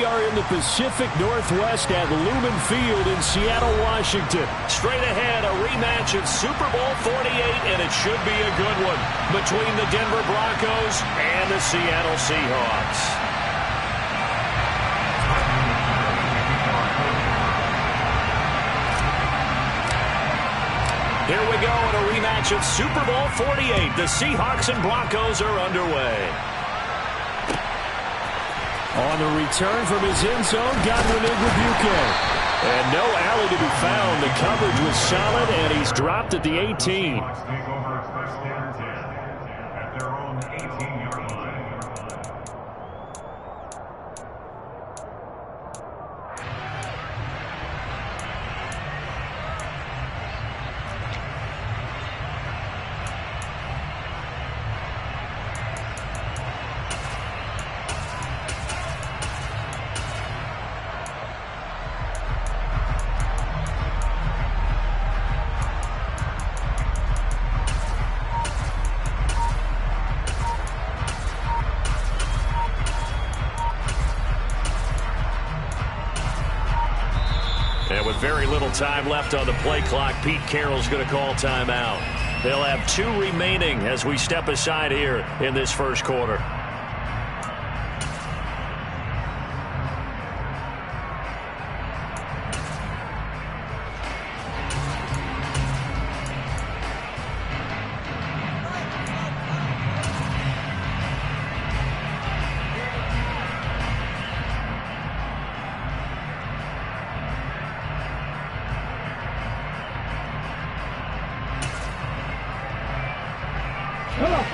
are in the Pacific Northwest at Lumen Field in Seattle, Washington. Straight ahead, a rematch of Super Bowl 48, and it should be a good one between the Denver Broncos and the Seattle Seahawks. Here we go in a rematch of Super Bowl 48. The Seahawks and Broncos are underway. On the return from his end zone, Godwin Igwebuike. And no alley to be found. The coverage was solid, and he's dropped at the 18. And with very little time left on the play clock, Pete Carroll's going to call timeout. They'll have 2 remaining as we step aside here in this first quarter.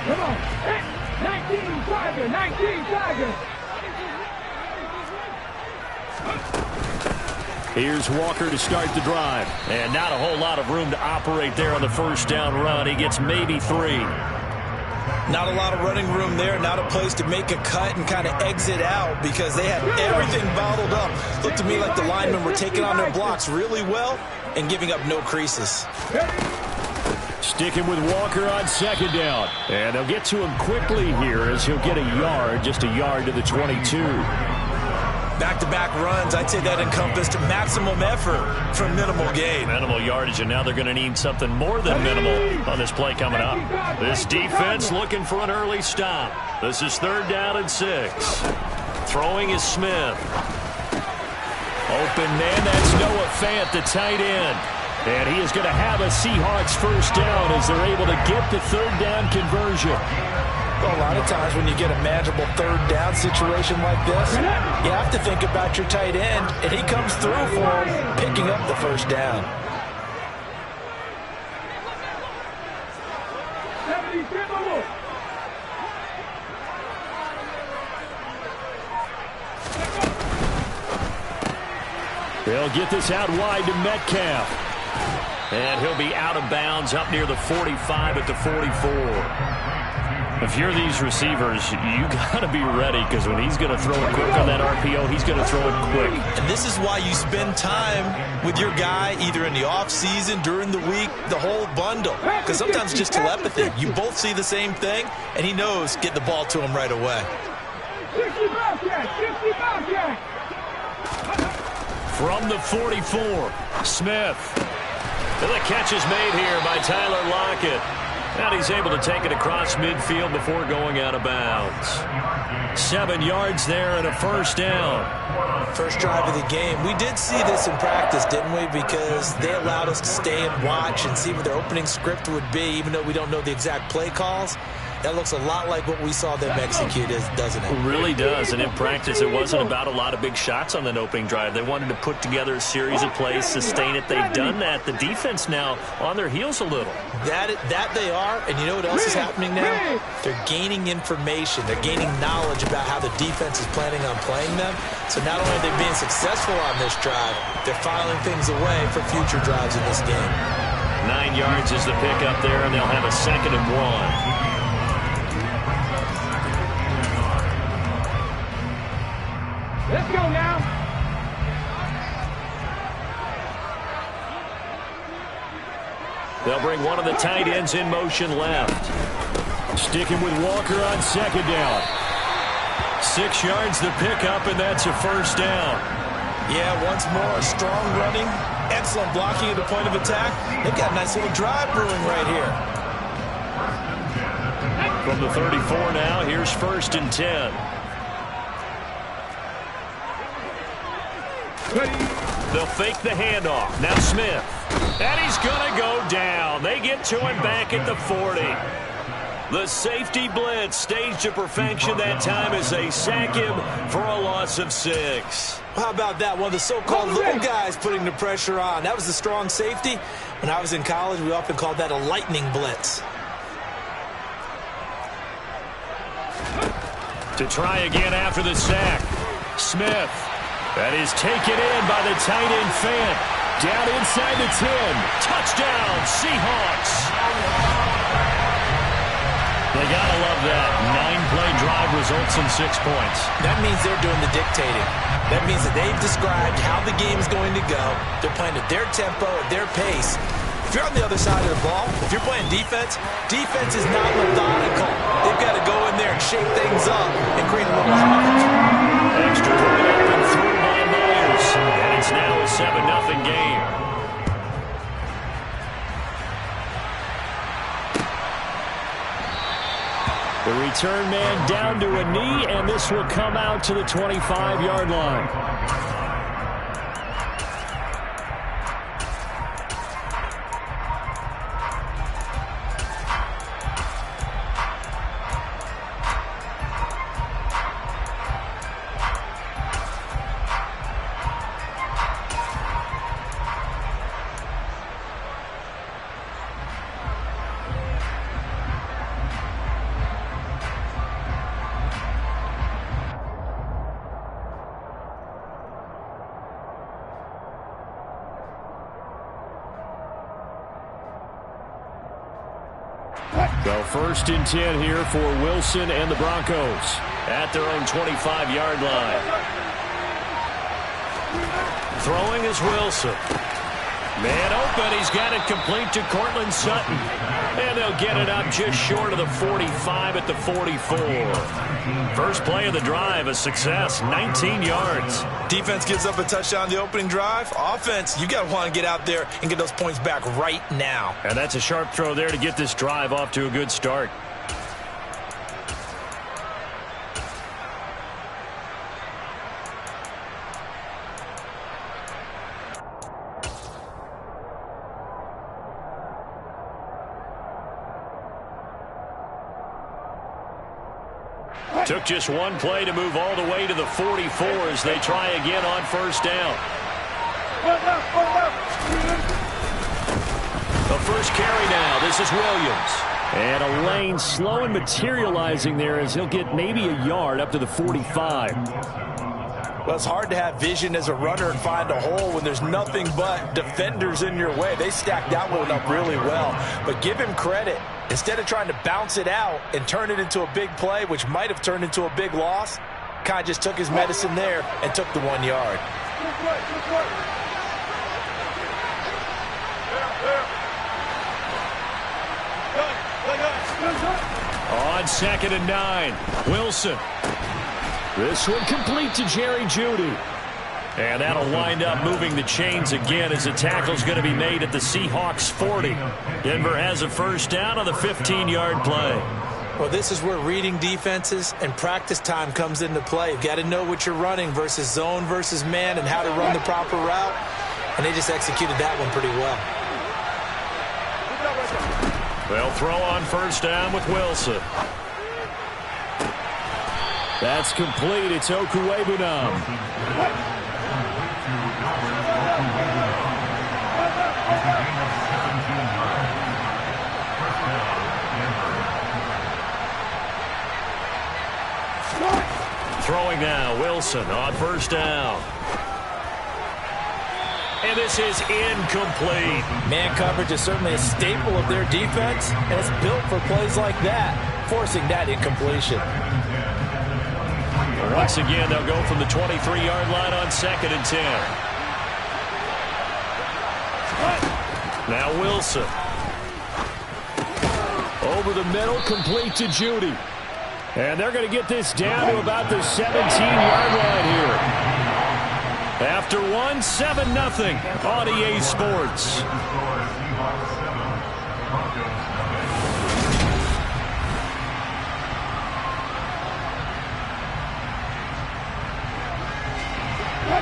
Come on. 19 Tiger, 19 Tiger. Here's Walker to start the drive. And not a whole lot of room to operate there on the first down run. He gets maybe 3. Not a lot of running room there. Not a place to make a cut and kind of exit out because they had everything bottled up. Looked to me like the linemen were taking on their blocks really well and giving up no creases. Sticking with Walker on second down. And they'll get to him quickly here as he'll get a yard, just a yard to the 22. Back-to-back runs, I'd say that encompassed maximum effort for minimal gain. Minimal yardage, and now they're going to need something more than minimal on this play coming up. This defense looking for an early stop. This is 3rd down and 6. Throwing is Smith. Open man, that's Noah Fant, the tight end. And he is going to have a Seahawks first down as they're able to get the 3rd down conversion. Well, a lot of times when you get a manageable 3rd down situation like this, you have to think about your tight end, and he comes through for him, picking up the first down. They'll get this out wide to Metcalf. And he'll be out of bounds up near the 45 at the 44. If you're these receivers, you got to be ready because when he's going to throw it quick on that RPO, he's going to throw it quick. And this is why you spend time with your guy either in the offseason, during the week, the whole bundle. Because sometimes it's just telepathy. You both see the same thing, and he knows get the ball to him right away. From the 44, Smith. And the catch is made here by Tyler Lockett. And he's able to take it across midfield before going out of bounds. 7 yards there and a first down. First drive of the game. We did see this in practice, didn't we? Because they allowed us to stay and watch and see what their opening script would be, even though we don't know the exact play calls. That looks a lot like what we saw them execute, doesn't it? It really does. And in practice, it wasn't about a lot of big shots on that opening drive. They wanted to put together a series of plays, sustain it. They've done that. The defense now on their heels a little. That they are. And you know what else is happening now? They're gaining information. They're gaining knowledge about how the defense is planning on playing them. So not only are they being successful on this drive, they're filing things away for future drives in this game. 9 yards is the pickup there, and they'll have a 2nd and 1. Let's go now. They'll bring one of the tight ends in motion left. Sticking with Walker on 2nd down. 6 yards to pick up, and that's a first down. Yeah, once more, strong running, excellent blocking at the point of attack. They've got a nice little drive brewing right here. From the 34 now, here's 1st and 10. They'll fake the handoff. Now Smith. And he's going to go down. They get to him back at the 40. The safety blitz staged to perfection that time as they sack him for a loss of 6. How about that? One of the so-called little guys putting the pressure on. That was the strong safety. When I was in college, we often called that a lightning blitz. To try again after the sack. Smith. That is taken in by the tight end Fant. Down inside the 10. Touchdown, Seahawks. They gotta love that. 9-play drive results in 6 points. That means they're doing the dictating. That means that they've described how the game's going to go. They're playing at their tempo, at their pace. If you're on the other side of the ball, if you're playing defense, defense is not methodical. They've got to go in there and shake things up and create a little havoc. Extra point up and through by Myers. And it's now a 7-0 game. The return man down to a knee, and this will come out to the 25-yard line. So 1st and 10 here for Wilson and the Broncos at their own 25-yard line. Throwing is Wilson. Man open. He's got it complete to Cortland Sutton. And they'll get it up just short of the 45 at the 44. First play of the drive, a success, 19 yards. Defense gives up a touchdown the opening drive. Offense, you got to want to get out there and get those points back right now. And that's a sharp throw there to get this drive off to a good start. Took just one play to move all the way to the 44 as they try again on 1st down. The first carry now. This is Williams. And a lane slow and materializing there as he'll get maybe a yard up to the 45. Well, it's hard to have vision as a runner and find a hole when there's nothing but defenders in your way. They stacked that one up really well. But give him credit. Instead of trying to bounce it out and turn it into a big play, which might have turned into a big loss, kind of just took his medicine there and took the 1 yard. On 2nd and 9, Wilson. This one complete to Jerry Jeudy. And that'll wind up moving the chains again as the tackle's going to be made at the Seahawks 40. Denver has a first down on the 15-yard play. Well, this is where reading defenses and practice time comes into play. You've got to know what you're running versus zone versus man and how to run the proper route. And they just executed that one pretty well. They'll throw on 1st down with Wilson. That's complete. It's Okuwebunam. Throwing now, Wilson on 1st down. And this is incomplete. Man coverage is certainly a staple of their defense, and it's built for plays like that, forcing that incompletion. Once again, they'll go from the 23-yard line on 2nd and 10. Now Wilson. Over the middle, complete to Jeudy. And they're going to get this down to about the 17-yard line here. After 7-0 on EA Sports.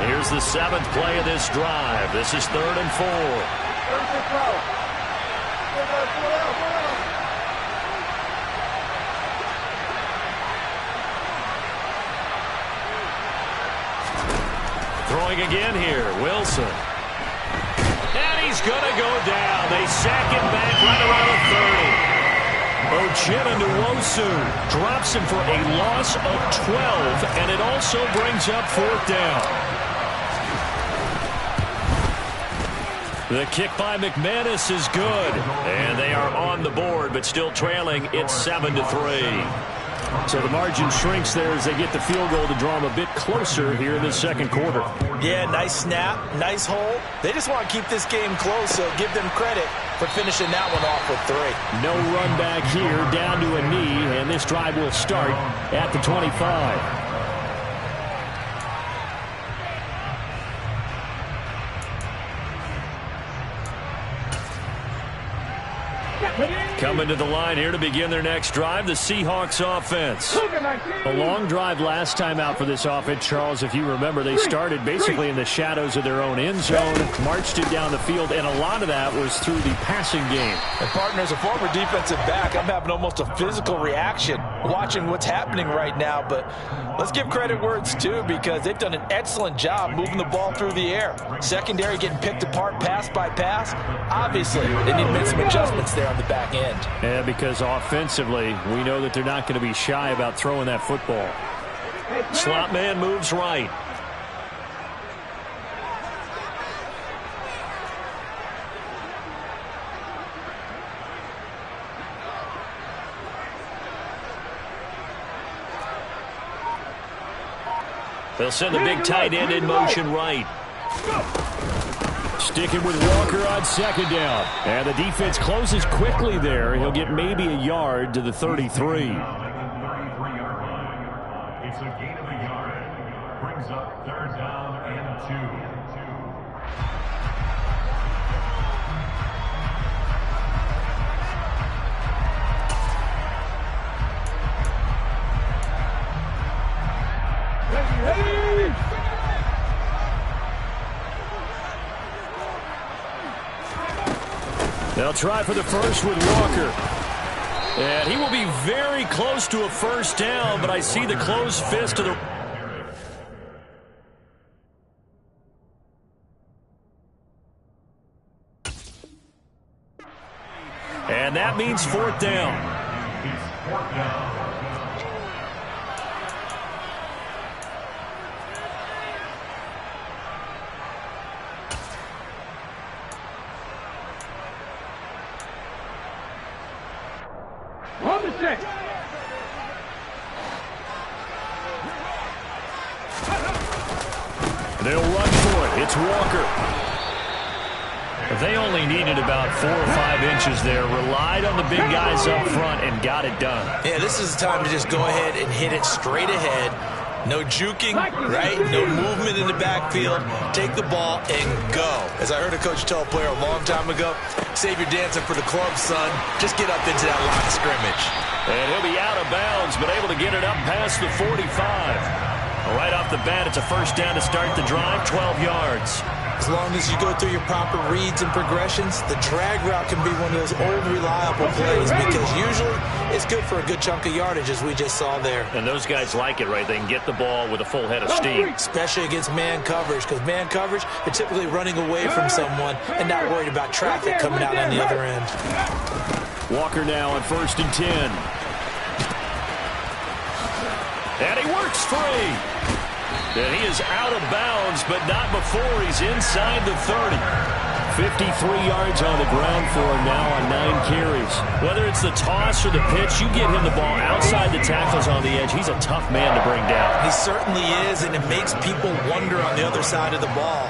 Here's the 7th play of this drive. This is 3rd and 4. Throwing again here, Wilson. And he's going to go down. They sack him back right around the 30. Ochennawusu drops him for a loss of 12, and it also brings up 4th down. The kick by McManus is good, and they are on the board, but still trailing. It's 7-3. So the margin shrinks there as they get the field goal to draw them a bit closer here in the second quarter. Yeah, nice snap, nice hold. They just want to keep this game close, so give them credit for finishing that one off with 3. No run back here, down to a knee, and this drive will start at the 25. Coming to the line here to begin their next drive, the Seahawks offense. A long drive last time out for this offense, Charles. If you remember, they started basically in the shadows of their own end zone, marched it down the field, and a lot of that was through the passing game. And partner, as a former defensive back, I'm having almost a physical reaction watching what's happening right now. But let's give credit where it's due, because they've done an excellent job moving the ball through the air. Secondary getting picked apart pass by pass. Obviously, they need to make some adjustments there on the back end. Yeah, because offensively, we know that they're not going to be shy about throwing that football. Slot man moves right. They'll send the big tight end in motion right. Sticking with Walker on 2nd down. And the defense closes quickly there. He'll get maybe a yard to the 33. It's a gain of a yard. Brings up 3rd down and 2. They'll try for the first with Walker. And he will be very close to a 1st down, but I see the closed fist of the... And that means 4th down. It's 4th down. They'll run for it. It's Walker. They only needed about 4 or 5 inches there. Relied on the big guys up front and got it done. Yeah, this is the time to just go ahead and hit it straight ahead. No juking, right? No movement in the backfield. Take the ball and go. As I heard a coach tell a player a long time ago, save your dancing for the club, son. Just get up into that line of scrimmage. And he'll be out of bounds, but able to get it up past the 45. Right off the bat, it's a 1st down to start the drive, 12 yards. As long as you go through your proper reads and progressions, the drag route can be one of those old reliable plays, because usually it's good for a good chunk of yardage, as we just saw there. And those guys like it, right? They can get the ball with a full head of steam. Especially against man coverage, because man coverage, they're typically running away from someone and not worried about traffic coming out on the other end. Walker now on 1st and 10. And he works free. And he is out of bounds, but not before he's inside the 30. 53 yards on the ground for him now on 9 carries. Whether it's the toss or the pitch, you get him the ball outside the tackles on the edge. He's a tough man to bring down. He certainly is, and it makes people wonder on the other side of the ball.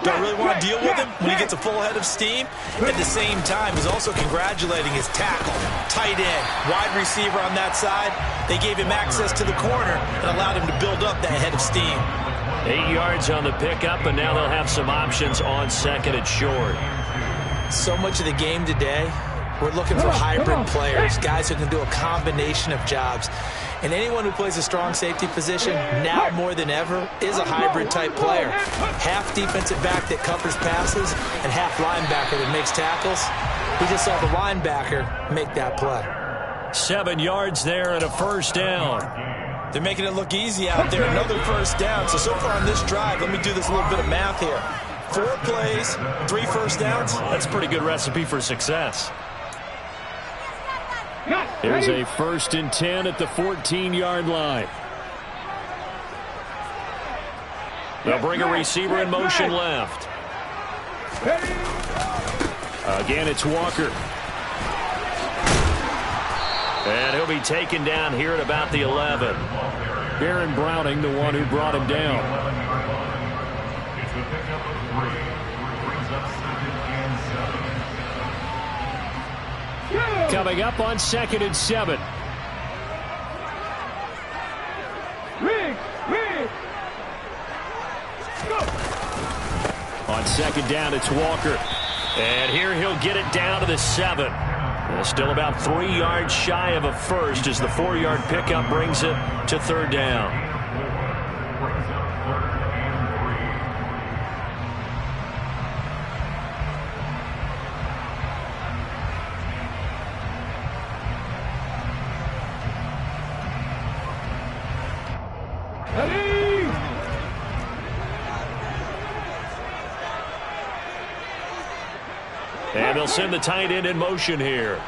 Do I really want to deal with him when he gets a full head of steam? At the same time, he's also congratulating his tackle, tight end, wide receiver on that side. They gave him access to the corner and allowed him to build up that head of steam. 8 yards on the pickup, and now they'll have some options on second and short. So much of the game today, we're looking for hybrid players, guys who can do a combination of jobs. And anyone who plays a strong safety position, now more than ever, is a hybrid-type player. Half defensive back that covers passes and half linebacker that makes tackles. We just saw the linebacker make that play. 7 yards there and a first down. They're making it look easy out there. Another first down. So far on this drive, let me do this little bit of math here. 4 plays, 3 first downs. That's a pretty good recipe for success. Here's a 1st and 10 at the 14-yard line. They'll bring a receiver in motion left. Again, it's Walker. And he'll be taken down here at about the 11. Baron Browning, the one who brought him down. It's the pickup of 3. Brings up 2nd and 7. Coming up on 2nd and 7. On 2nd down, it's Walker. And here he'll get it down to the 7. Still about 3 yards shy of a first as the 4-yard pickup brings it to 3rd down. Brings up 3rd and 3. And they'll send the tight end in motion here.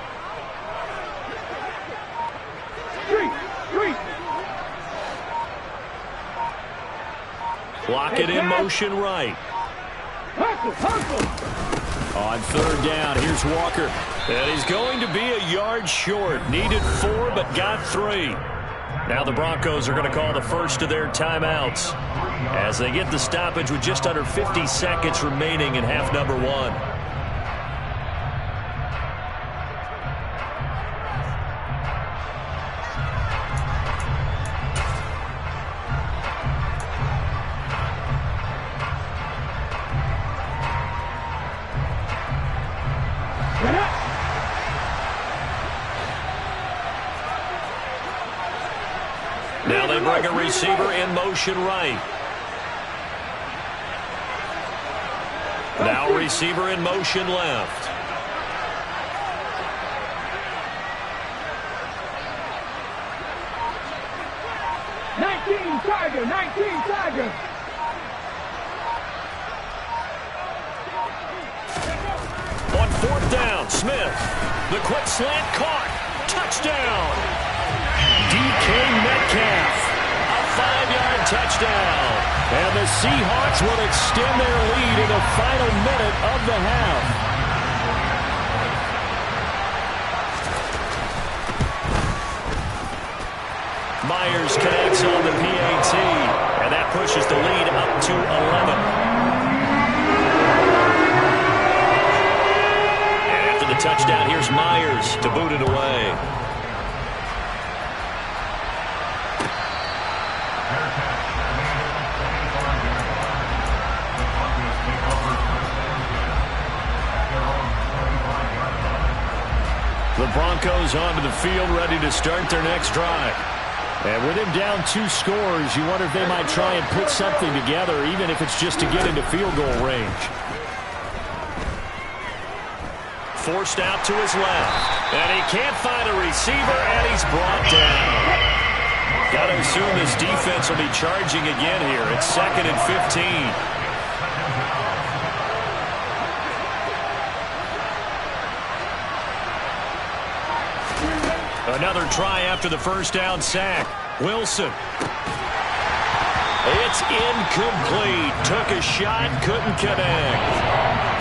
Block it in motion right. On 3rd down, here's Walker. And he's going to be a yard short. Needed 4, but got 3. Now the Broncos are going to call the first of their timeouts as they get the stoppage with just under 50 seconds remaining in half number 1. Now they bring a receiver in motion right. Now receiver in motion left. Tiger, 19 Tiger. On 4th down, Smith. The quick slant caught. Touchdown. DK Metcalf. A 5-yard touchdown. And the Seahawks will extend their lead in the final minute of the half. Myers connects on the PAT, and that pushes the lead up to 11. And after the touchdown, here's Myers to boot it away. The Broncos onto the field, ready to start their next drive. And with him down 2 scores, you wonder if they might try and put something together, even if it's just to get into field goal range. Forced out to his left. And he can't find a receiver, and he's brought down. Got to assume this defense will be charging again here. It's 2nd and 15. Another try after the first down sack. Wilson. It's incomplete. Took a shot, couldn't connect.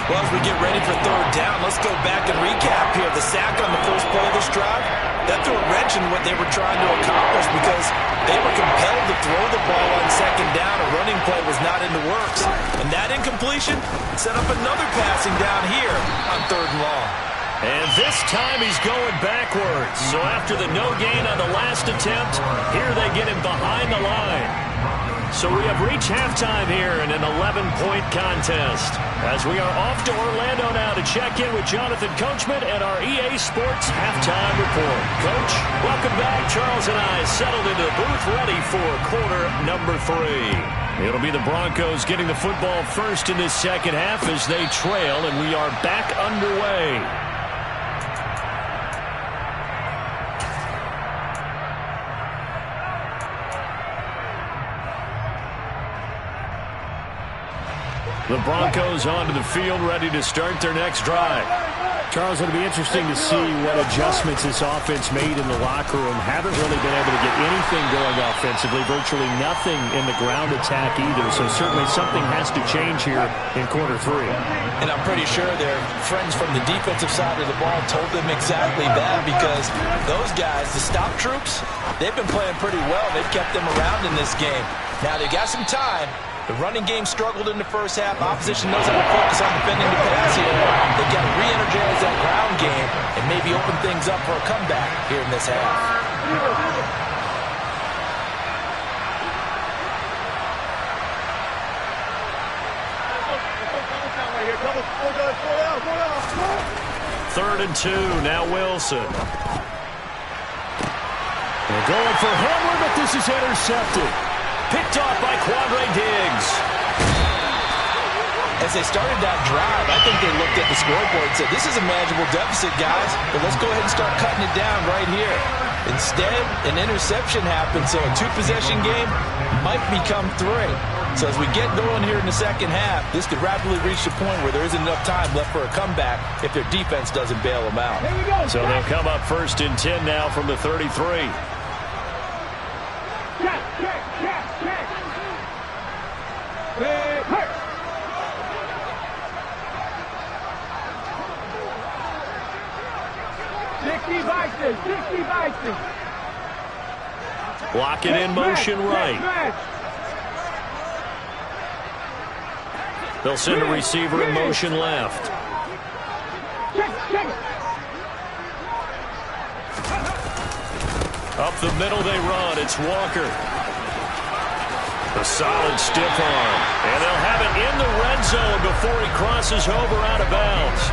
Well, as we get ready for 3rd down, let's go back and recap here. The sack on the first play of this drive, That threw a wrench in what they were trying to accomplish because they were compelled to throw the ball on second down. A running play was not in the works. And that incompletion set up another passing down here on 3rd and long. And this time he's going backwards. So after the no gain on the last attempt, here they get him behind the line. So we have reached halftime here in an 11-point contest. As we are off to Orlando now to check in with Jonathan Coachman and our EA Sports Halftime Report. Coach, welcome back. Charles and I settled into the booth ready for quarter number 3. It'll be the Broncos getting the football first in this second half as they trail, and we are back underway. The Broncos onto the field, ready to start their next drive. Charles, it'll be interesting to see what adjustments this offense made in the locker room. Haven't really been able to get anything going offensively, virtually nothing in the ground attack either. So certainly something has to change here in quarter 3. And I'm pretty sure their friends from the defensive side of the ball told them exactly that, because those guys, the stop troops, they've been playing pretty well. They've kept them around in this game. Now they got some time. The running game struggled in the first half. Opposition knows how to focus on defending the pass here. They've got to re-energize that ground game and maybe open things up for a comeback here in this half. Third and 2, now Wilson. They're going for Hamler, but this is intercepted. Picked off by Quandre Diggs. As they started that drive, I think they looked at the scoreboard and said, this is a manageable deficit, guys, but let's go ahead and start cutting it down right here. Instead, an interception happened, so a 2-possession game might become 3. So as we get going here in the second half, this could rapidly reach the point where there isn't enough time left for a comeback if their defense doesn't bail them out. So they'll come up first and 10 now from the 33. Block it in motion right. They'll send a receiver in motion left. Up the middle they run. It's Walker. A solid stiff arm. And they'll have it in the red zone before he crosses over out of bounds.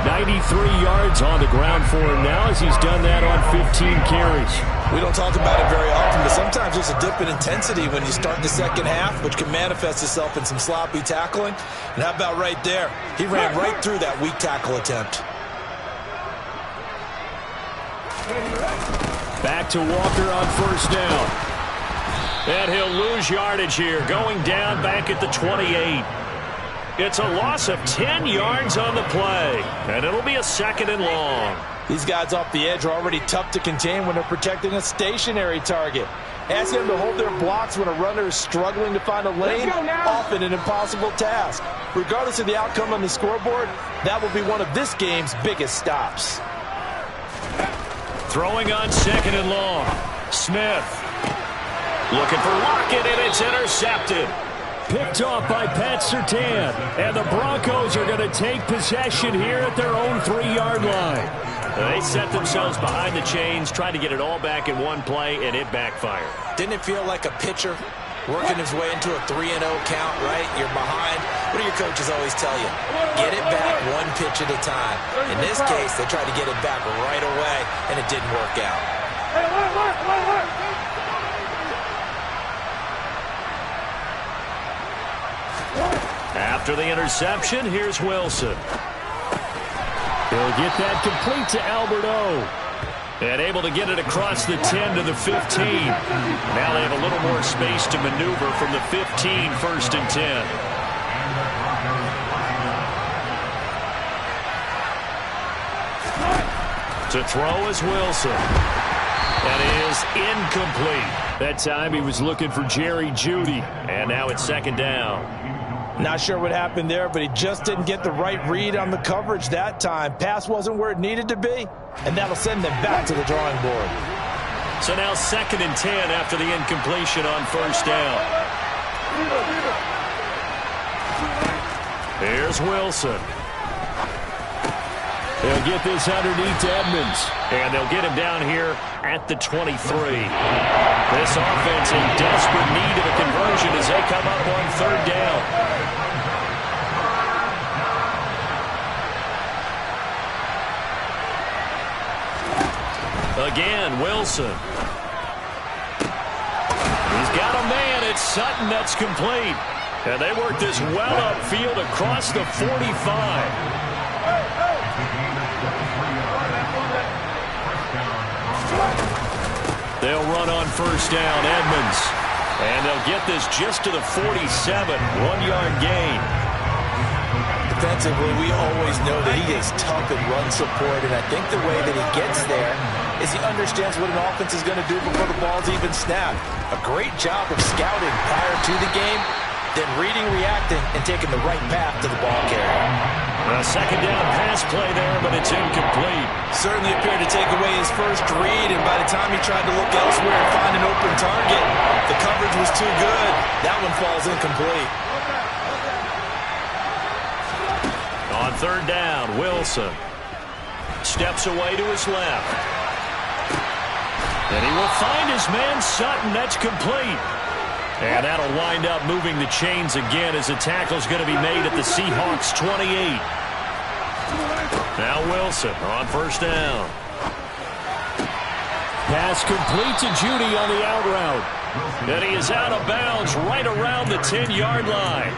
93 yards on the ground for him now as he's done that on 15 carries. We don't talk about it very often, but sometimes there's a dip in intensity when you start the second half, which can manifest itself in some sloppy tackling. And how about right there? He ran right through that weak tackle attempt. Back to Walker on first down. And he'll lose yardage here, going down back at the 28. It's a loss of 10 yards on the play, and it'll be a 2nd and long. These guys off the edge are already tough to contain when they're protecting a stationary target. Ask them to hold their blocks when a runner is struggling to find a lane, often an impossible task. Regardless of the outcome on the scoreboard, that will be one of this game's biggest stops. Throwing on 2nd and long. Smith looking for Lockett, and it's intercepted. Picked off by Pat Surtain, and the Broncos are going to take possession here at their own 3-yard line. They set themselves behind the chains, trying to get it all back in one play, and it backfired. Didn't it feel like a pitcher working his way into a 3-0 count, right? You're behind. What do your coaches always tell you? Get it back one pitch at a time. In this case, they tried to get it back right away, and it didn't work out. After the interception, here's Wilson. He'll get that complete to Albert O. And able to get it across the 10 to the 15. Now they have a little more space to maneuver from the 15, 1st and 10. To throw is Wilson. That is incomplete. That time he was looking for Jerry Jeudy. And now it's 2nd down. Not sure what happened there, but he just didn't get the right read on the coverage that time. Pass wasn't where it needed to be, and that'll send them back to the drawing board. So now 2nd and 10 after the incompletion on 1st down. Here's Wilson. They'll get this underneath to Edmonds. And they'll get him down here at the 23. This offense in desperate need of a conversion as they come up on 3rd down. Again, Wilson. He's got a man. It's Sutton that's complete. And they work this well upfield across the 45. They'll run on 1st down, Edmonds. And they'll get this just to the 47, 1-yard gain. Defensively, we always know that he is tough in run support, and I think the way that he gets there is he understands what an offense is going to do before the ball's even snapped. A great job of scouting prior to the game, then reading, reacting, and taking the right path to the ball carrier. A 2nd down pass play there, but it's incomplete. Certainly appeared to take away his first read, and by the time he tried to look elsewhere and find an open target, the coverage was too good. That one falls incomplete. On 3rd down, Wilson steps away to his left. And he will find his man Sutton. That's complete. And that'll wind up moving the chains again as the tackle's going to be made at the Seahawks 28. Now Wilson on 1st down. Pass complete to Judy on the out route. And he is out of bounds right around the 10-yard line.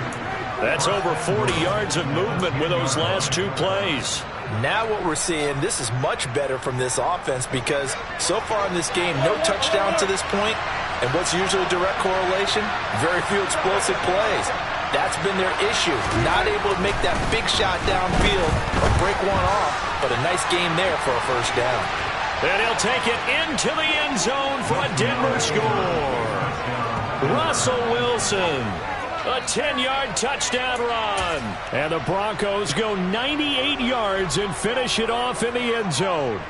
That's over 40 yards of movement with those last 2 plays. Now what we're seeing, this is much better from this offense because so far in this game, no touchdown to this point. And what's usually a direct correlation? Very few explosive plays. That's been their issue. Not able to make that big shot downfield or break one off, but a nice game there for a 1st down. And he'll take it into the end zone for a Denver score. Russell Wilson, a 10-yard touchdown run. And the Broncos go 98 yards and finish it off in the end zone.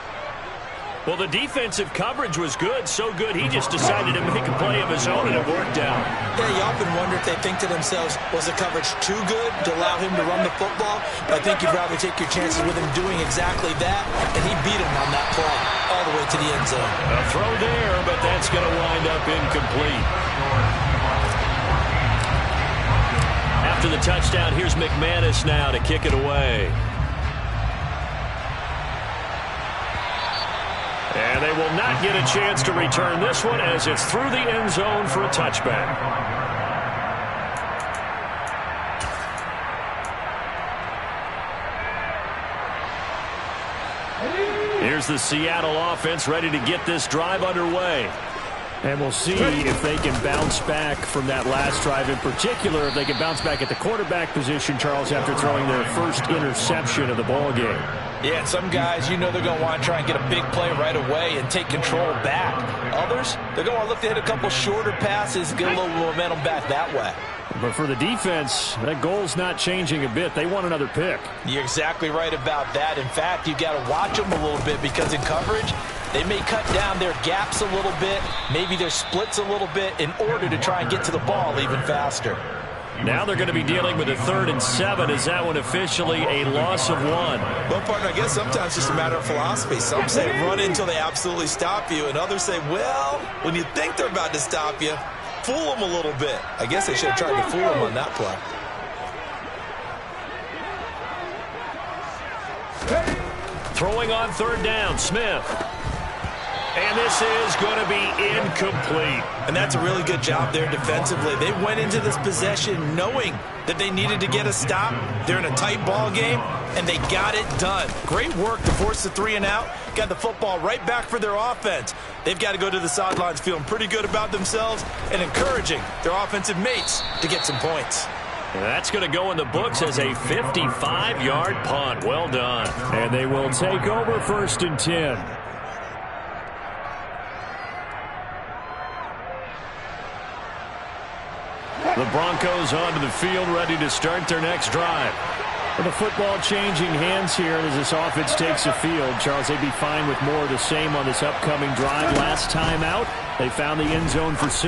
Well, the defensive coverage was good, so good he just decided to make a play of his own, and it worked out. Yeah, you often wonder if they think to themselves, was the coverage too good to allow him to run the football? But I think you'd rather take your chances with him doing exactly that, and he beat him on that play all the way to the end zone. A throw there, but that's going to wind up incomplete. After the touchdown, here's McManus now to kick it away. And they will not get a chance to return this one as it's through the end zone for a touchback. Here's the Seattle offense ready to get this drive underway. And we'll see if they can bounce back from that last drive. In particular, if they can bounce back at the quarterback position, Charles, after throwing their first interception of the ball game. Yeah, and some guys, you know they're going to want to try and get a big play right away and take control back. Others, they're going to look to hit a couple shorter passes and get a little momentum back that way. But for the defense, that goal's not changing a bit. They want another pick. You're exactly right about that. In fact, you've got to watch them a little bit because in coverage, they may cut down their gaps a little bit, maybe their splits a little bit in order to try and get to the ball even faster. Now they're going to be dealing with a 3rd and 7. Is that one officially a loss of 1? Well, partner, I guess sometimes it's just a matter of philosophy. Some say run until they absolutely stop you, and others say, well, when you think they're about to stop you, fool them a little bit. I guess they should have tried to fool them on that play. Throwing on 3rd down, Smith. And this is going to be incomplete. And that's a really good job there defensively. They went into this possession knowing that they needed to get a stop. They're in a tight ball game, and they got it done. Great work to force the 3 and out. Got the football right back for their offense. They've got to go to the sidelines feeling pretty good about themselves and encouraging their offensive mates to get some points. That's going to go in the books as a 55-yard punt. Well done. And they will take over 1st and 10. The The Broncos onto the field, ready to start their next drive. And the football changing hands here as this offense takes the field. Charles, they'd be fine with more of the same on this upcoming drive. Last time out, they found the end zone for 6.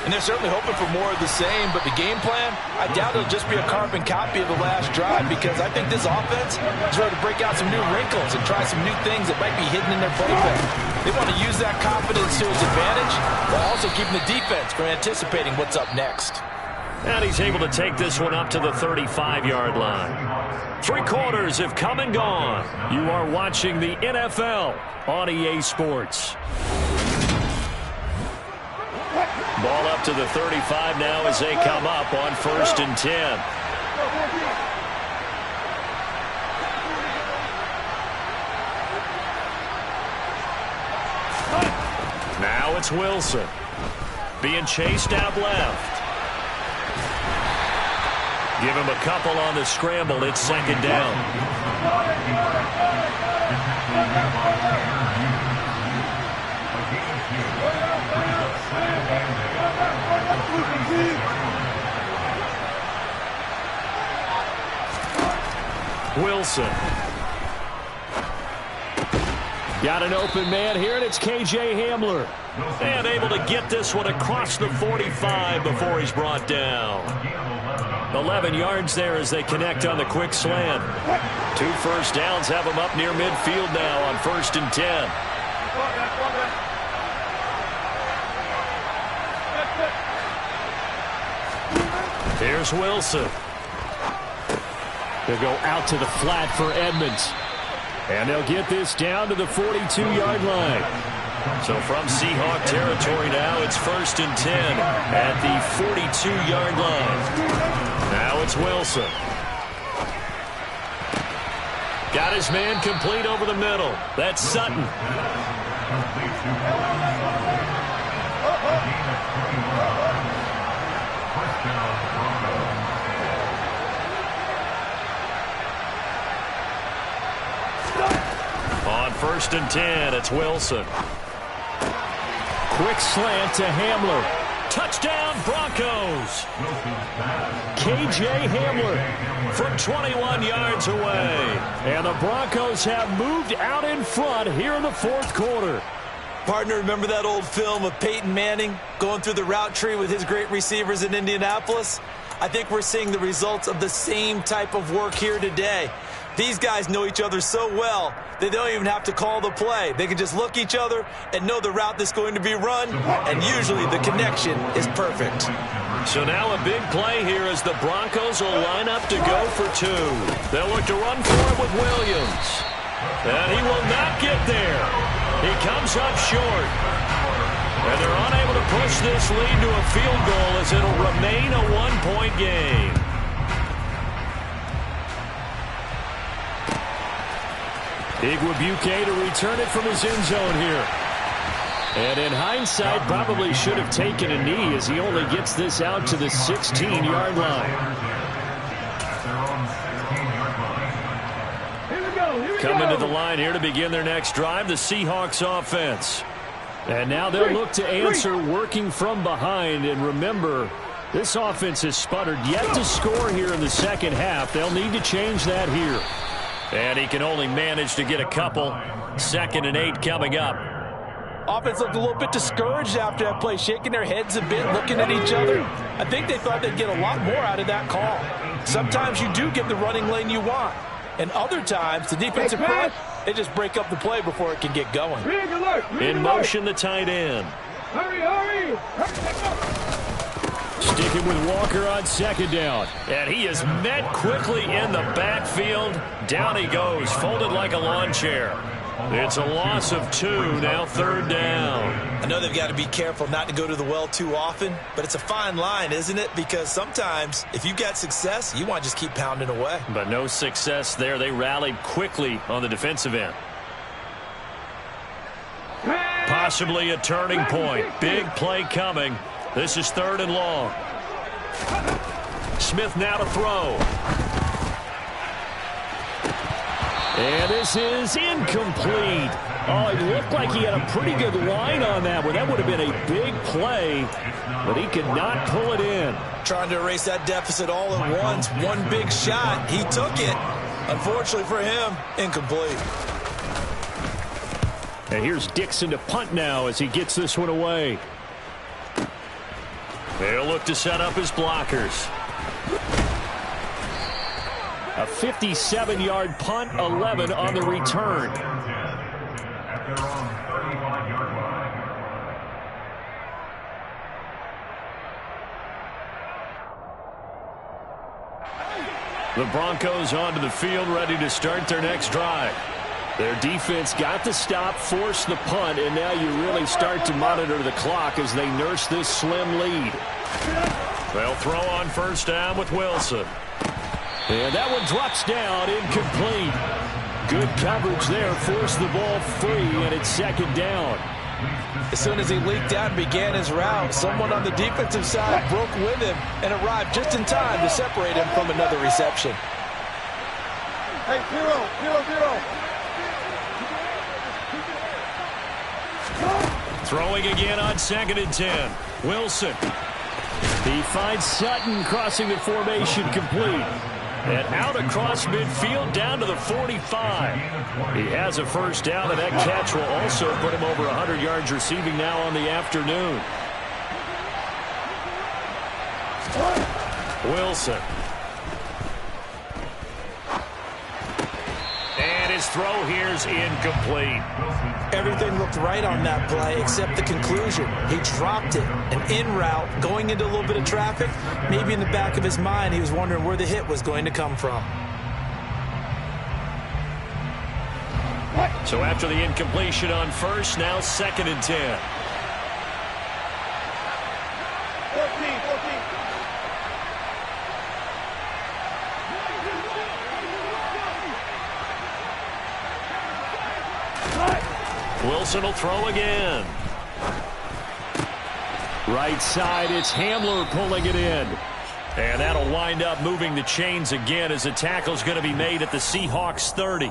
And they're certainly hoping for more of the same, but the game plan, I doubt it'll just be a carbon copy of the last drive, because I think this offense is ready to break out some new wrinkles and try some new things that might be hidden in their playbook. They want to use that confidence to its advantage while also keeping the defense from anticipating what's up next. And he's able to take this one up to the 35-yard line. 3 quarters have come and gone. You are watching the NFL on EA Sports. Ball up to the 35 now as they come up on 1st and 10. Now it's Wilson. Being chased out left. Give him a couple on the scramble. It's 2nd down. Wilson. Got an open man here, and it's K.J. Hamler. And able to get this one across the 45 before he's brought down. 11 yards there as they connect on the quick slant. 2 first downs have them up near midfield now on 1st and 10. Here's Wilson. They'll go out to the flat for Edmonds. And they'll get this down to the 42-yard line. So from Seahawk territory now, it's 1st and 10 at the 42-yard line. Now it's Wilson. Got his man complete over the middle. That's Sutton. On 1st and 10, it's Wilson. Quick slant to Hamler. Touchdown, Broncos. K.J. Hamler from 21 yards away. And the Broncos have moved out in front here in the 4th quarter. Partner, remember that old film of Peyton Manning going through the route tree with his great receivers in Indianapolis? I think we're seeing the results of the same type of work here today. These guys know each other so well that they don't even have to call the play. They can just look each other and know the route that's going to be run, and usually the connection is perfect. So now a big play here as the Broncos will line up to go for 2. They'll look to run for it with Williams. And he will not get there. He comes up short. And they're unable to push this lead to a field goal as it'll remain a 1-point game. Igwebuike to return it from his end zone here. And in hindsight, probably should have taken a knee as he only gets this out to the 16-yard line. Coming to the line here to begin their next drive, the Seahawks offense. And now they'll look to answer working from behind. And remember, this offense has sputtered yet to score here in the second half. They'll need to change that here. And he can only manage to get a couple. 2nd and 8 coming up. Offense looked a little bit discouraged after that play, shaking their heads a bit, looking at each other. I think they thought they'd get a lot more out of that call. Sometimes you do get the running lane you want. And other times, the defensive front, they just break up the play before it can get going. In motion, the tight end. Hurry! Sticking with Walker on 2nd down. And he is met quickly in the backfield. Down he goes, folded like a lawn chair. It's a loss of 2, now 3rd down. I know they've got to be careful not to go to the well too often, but it's a fine line, isn't it? Because sometimes, if you've got success, you want to just keep pounding away. But no success there. They rallied quickly on the defensive end. Possibly a turning point. Big play coming. This is 3rd and long. Smith now to throw. And this is incomplete. Oh, it looked like he had a pretty good line on that one. That would have been a big play, but he could not pull it in. Trying to erase that deficit all at once. One big shot. He took it. Unfortunately for him, incomplete. And here's Dixon to punt now as he gets this one away. They'll look to set up his blockers. A 57-yard punt, 11 on the return. At their own 35-yard line. The Broncos onto the field, ready to start their next drive. Their defense got the stop, forced the punt, and now you really start to monitor the clock as they nurse this slim lead. They'll throw on first down with Wilson. And that one drops down, incomplete. Good coverage there, forced the ball free, and it's second down. As soon as he leaked out and began his route, someone on the defensive side broke with him and arrived just in time to separate him from another reception. Hey, 0-0-0. Throwing again on 2nd and 10. Wilson. He finds Sutton crossing the formation complete. And out across midfield down to the 45. He has a first down, and that catch will also put him over 100 yards receiving now on the afternoon. Wilson. And his throw here's incomplete. Everything looked right on that play except the conclusion. He dropped it, an in route, going into a little bit of traffic. Maybe in the back of his mind he was wondering where the hit was going to come from. So after the incompletion on first, now 2nd and 10. 14. Wilson will throw again. Right side, it's Hamler pulling it in. And that'll wind up moving the chains again as the tackle's going to be made at the Seahawks 30.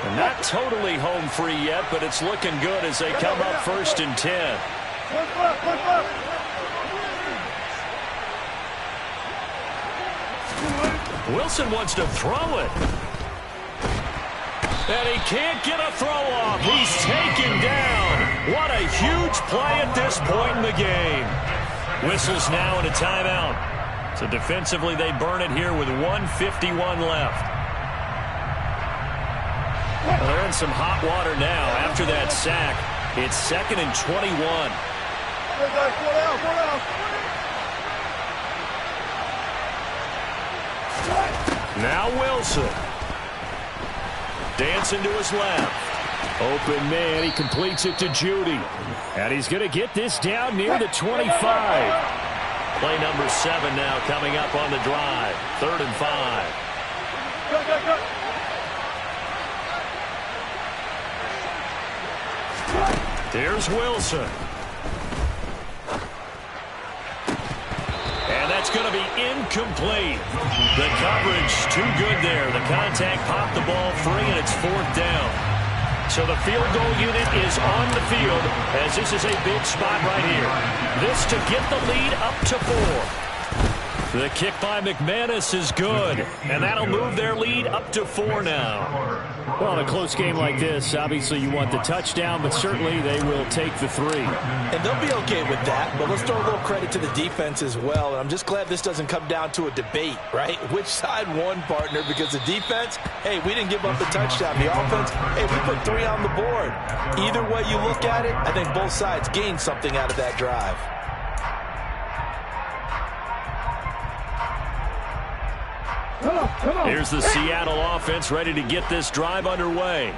And not totally home free yet, but it's looking good as they come up 1st and 10. Wilson wants to throw it. And he can't get a throw off. He's taken down. What a huge play at this point in the game. Whistles now in a timeout. So defensively they burn it here with 1:51 left. Well, they're in some hot water now after that sack. It's 2nd and 21. Now Wilson. Dancing to his left. Open man, he completes it to Judy. And he's going to get this down near the 25. Play number 7 now coming up on the drive. 3rd and 5. There's Wilson. And that's going to be incomplete. The coverage too good there. The contact popped the ball free, and it's 4th down. So the field goal unit is on the field as this is a big spot right here. This to get the lead up to 4. The kick by McManus is good, and that'll move their lead up to 4 now. Well, in a close game like this, obviously you want the touchdown, but certainly they will take the 3. And they'll be okay with that, but let's throw a little credit to the defense as well. And I'm just glad this doesn't come down to a debate, right? Which side won, partner? Because the defense, hey, we didn't give up the touchdown. The offense, hey, we put 3 on the board. Either way you look at it, I think both sides gained something out of that drive. Here's the Seattle offense ready to get this drive underway.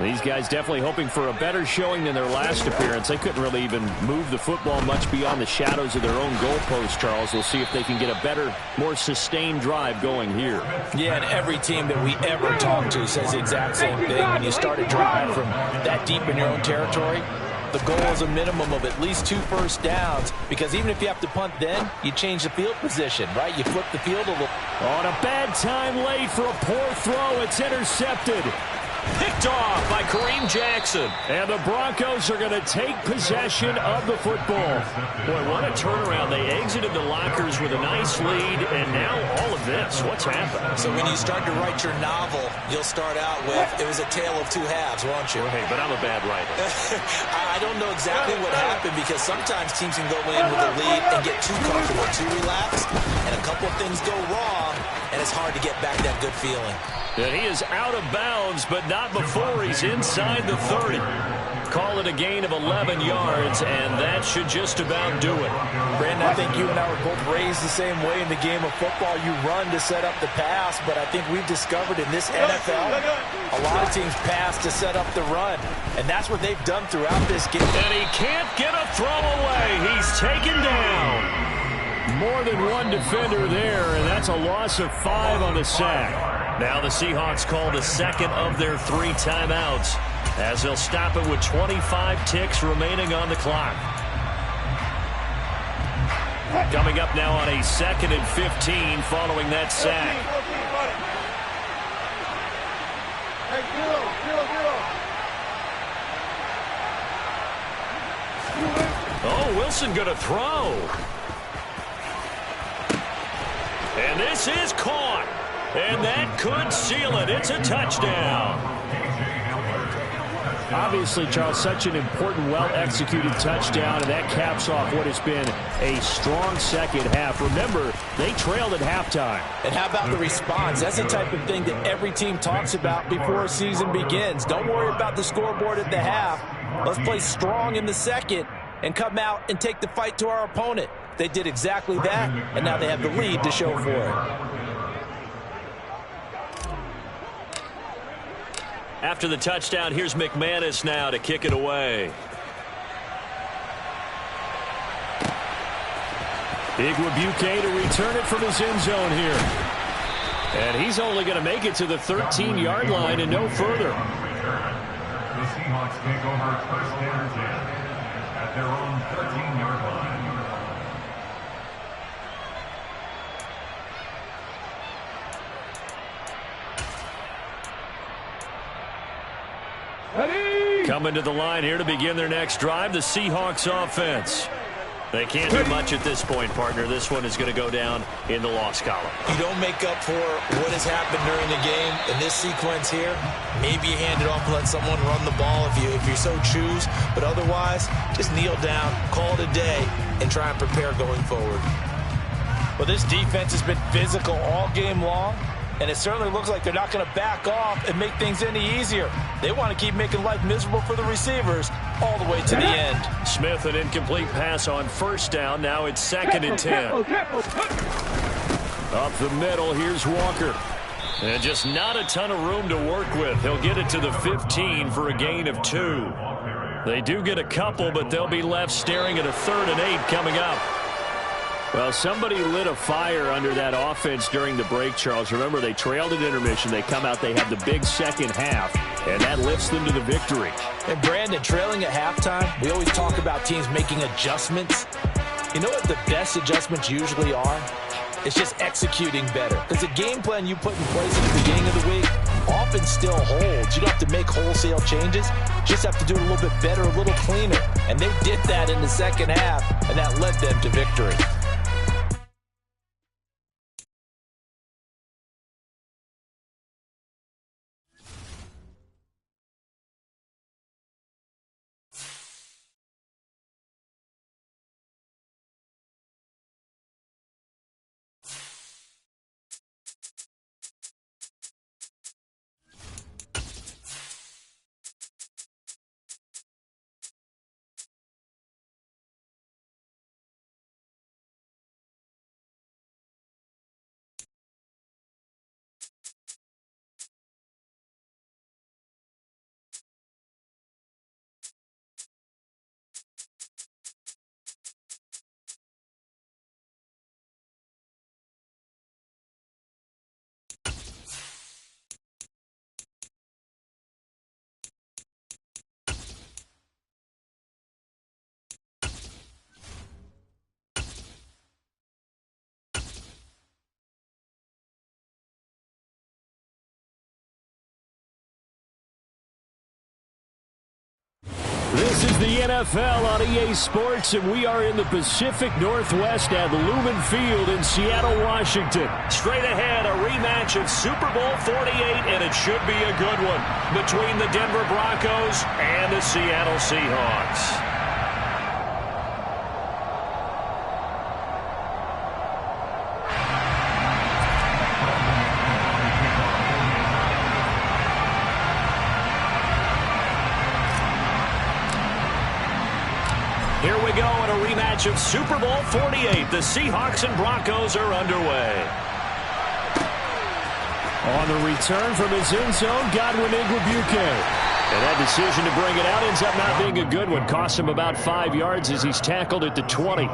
These guys definitely hoping for a better showing than their last appearance. They couldn't really even move the football much beyond the shadows of their own goalpost, Charles. We'll see if they can get a better, more sustained drive going here. Yeah, and every team that we ever talk to says the exact same thing. When you start a drive from that deep in your own territory, The goal is a minimum of at least 2 first downs, because even if you have to punt then, you change the field position, right? You flip the field a little. On a bad time late for a poor throw. It's intercepted. Picked off by Kareem Jackson. And the Broncos are going to take possession of the football. Boy, what a turnaround. They exited the lockers with a nice lead, and now all of this. What's happened? So when you start to write your novel, you'll start out with, it was a tale of 2 halves, won't you? Hey, but I'm a bad writer. I don't know exactly what happened, because sometimes teams can go in with a lead and get too comfortable, too relaxed, and a couple of things go wrong, and it's hard to get back that good feeling. And he is out of bounds, but not before he's inside the 30. Call it a gain of 11 yards, and that should just about do it. Brandon, I think you and I were both raised the same way in the game of football. You run to set up the pass, but I think we've discovered in this NFL, a lot of teams pass to set up the run, and that's what they've done throughout this game. And he can't get a throw away. He's taken down. More than one defender there, and that's a loss of 5 on the sack. Now the Seahawks call the second of their 3 timeouts, as they'll stop it with 25 ticks remaining on the clock. Coming up now on a 2nd and 15 following that sack. Oh, Wilson going to throw. And this is caught. And that could seal it. It's a touchdown. Obviously, Charles, such an important, well-executed touchdown, and that caps off what has been a strong second half. Remember, they trailed at halftime. And how about the response? That's the type of thing that every team talks about before a season begins. Don't worry about the scoreboard at the half. Let's play strong in the second and come out and take the fight to our opponent. They did exactly that, and now they have the lead to show for it. After the touchdown, here's McManus now to kick it away. Igwebuike to return it from his end zone here. And he's only going to make it to the 13-yard line and no further. The Seahawks take over first and 10 at their own 13-yard line. Coming to the line here to begin their next drive, the Seahawks offense. They can't do much at this point, partner. This one is going to go down in the loss column. You don't make up for what has happened during the game in this sequence here. Maybe you hand it off and let someone run the ball if you so choose. But otherwise, just kneel down, call it a day, and try and prepare going forward. Well, this defense has been physical all game long, and it certainly looks like they're not going to back off and make things any easier. They want to keep making life miserable for the receivers all the way to the end. Smith, an incomplete pass on first down. Now it's 2nd and 10. Up the middle, here's Walker. And just not a ton of room to work with. He'll get it to the 15 for a gain of 2. They do get a couple, but they'll be left staring at a 3rd and 8 coming up. Well, somebody lit a fire under that offense during the break, Charles. Remember, they trailed at intermission. They come out, they have the big second half, and that lifts them to the victory. And Brandon, trailing at halftime, we always talk about teams making adjustments. You know what the best adjustments usually are? It's just executing better. Because the game plan you put in place at the beginning of the week often still holds. You don't have to make wholesale changes. You just have to do it a little bit better, a little cleaner. And they did that in the second half, and that led them to victory. This is the NFL on EA Sports, and we are in the Pacific Northwest at Lumen Field in Seattle, Washington. Straight ahead, a rematch of Super Bowl 48, and it should be a good one between the Denver Broncos and the Seattle Seahawks. Here we go in a rematch of Super Bowl 48. The Seahawks and Broncos are underway. On the return from his end zone, Godwin Igwebuike. And that decision to bring it out ends up not being a good one. Cost him about 5 yards as he's tackled at the 20.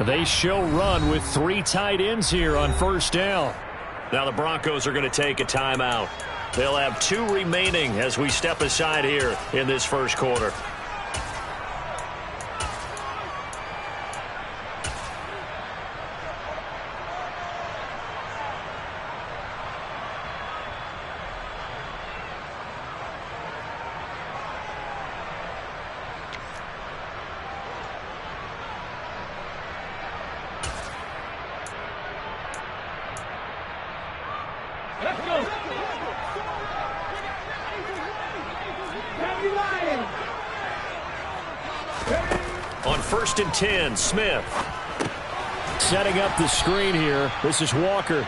They show run with 3 tight ends here on first down. Now the Broncos are going to take a timeout. They'll have 2 remaining as we step aside here in this first quarter. On 1st and 10, Smith. Setting up the screen here. This is Walker.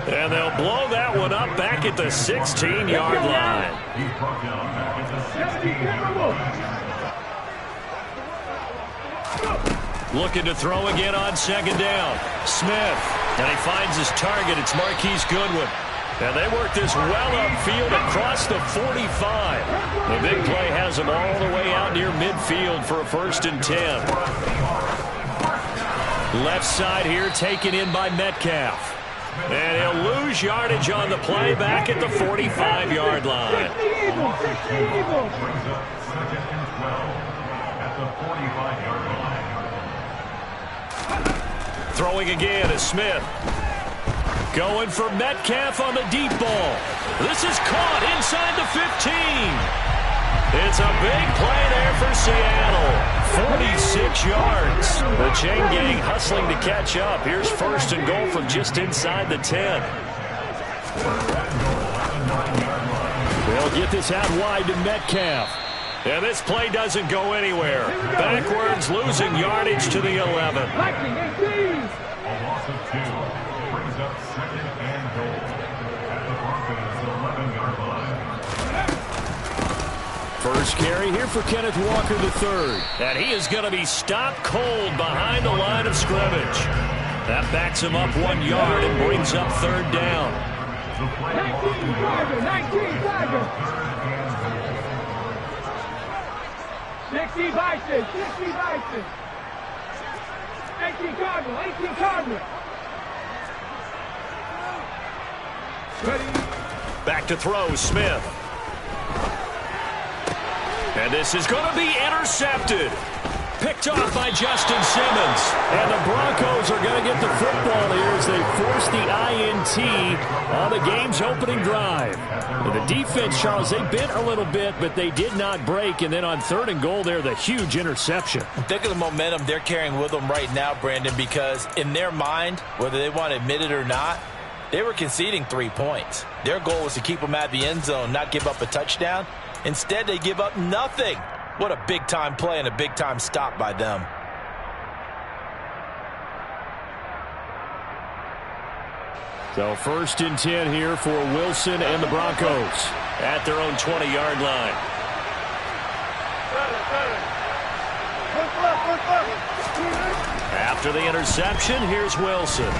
And they'll blow that one up back at the 16-yard line. Looking to throw again on 2nd down. Smith. And he finds his target. It's Marquise Goodwin. And they work this well upfield across the 45. The big play has them all the way out near midfield for a 1st and 10. Left side here taken in by Metcalf. And he'll lose yardage on the play back at the 45-yard line. Throwing again is Smith. Going for Metcalf on the deep ball. This is caught inside the 15. It's a big play there for Seattle. 46 yards. The chain gang hustling to catch up. Here's 1st and goal from just inside the 10. They'll get this out wide to Metcalf. And this play doesn't go anywhere. Backwards, losing yardage to the 11. A loss of 2 brings up 2nd and goal at the Broncos' 11-yard line. First carry here for Kenneth Walker III. And he is going to be stopped cold behind the line of scrimmage. That backs him up 1 yard and brings up 3rd down. 19 Tiger. 60 Bison. 60 Bison. 18 Cardinal. 18 Cardinal. Ready. Back to throw, Smith. And this is going to be intercepted. Picked off by Justin Simmons. And the Broncos are going to get the football here as they force the INT on the game's opening drive. And the defense, Charles, they bent a little bit, but they did not break. And then on 3rd and goal there, the huge interception. Think of the momentum they're carrying with them right now, Brandon, because in their mind, whether they want to admit it or not, they were conceding 3 points. Their goal was to keep them at the end zone, not give up a touchdown. Instead, they give up nothing. What a big-time play and a big-time stop by them. So 1st and 10 here for Wilson and the Broncos at their own 20-yard line. After the interception, here's Wilson.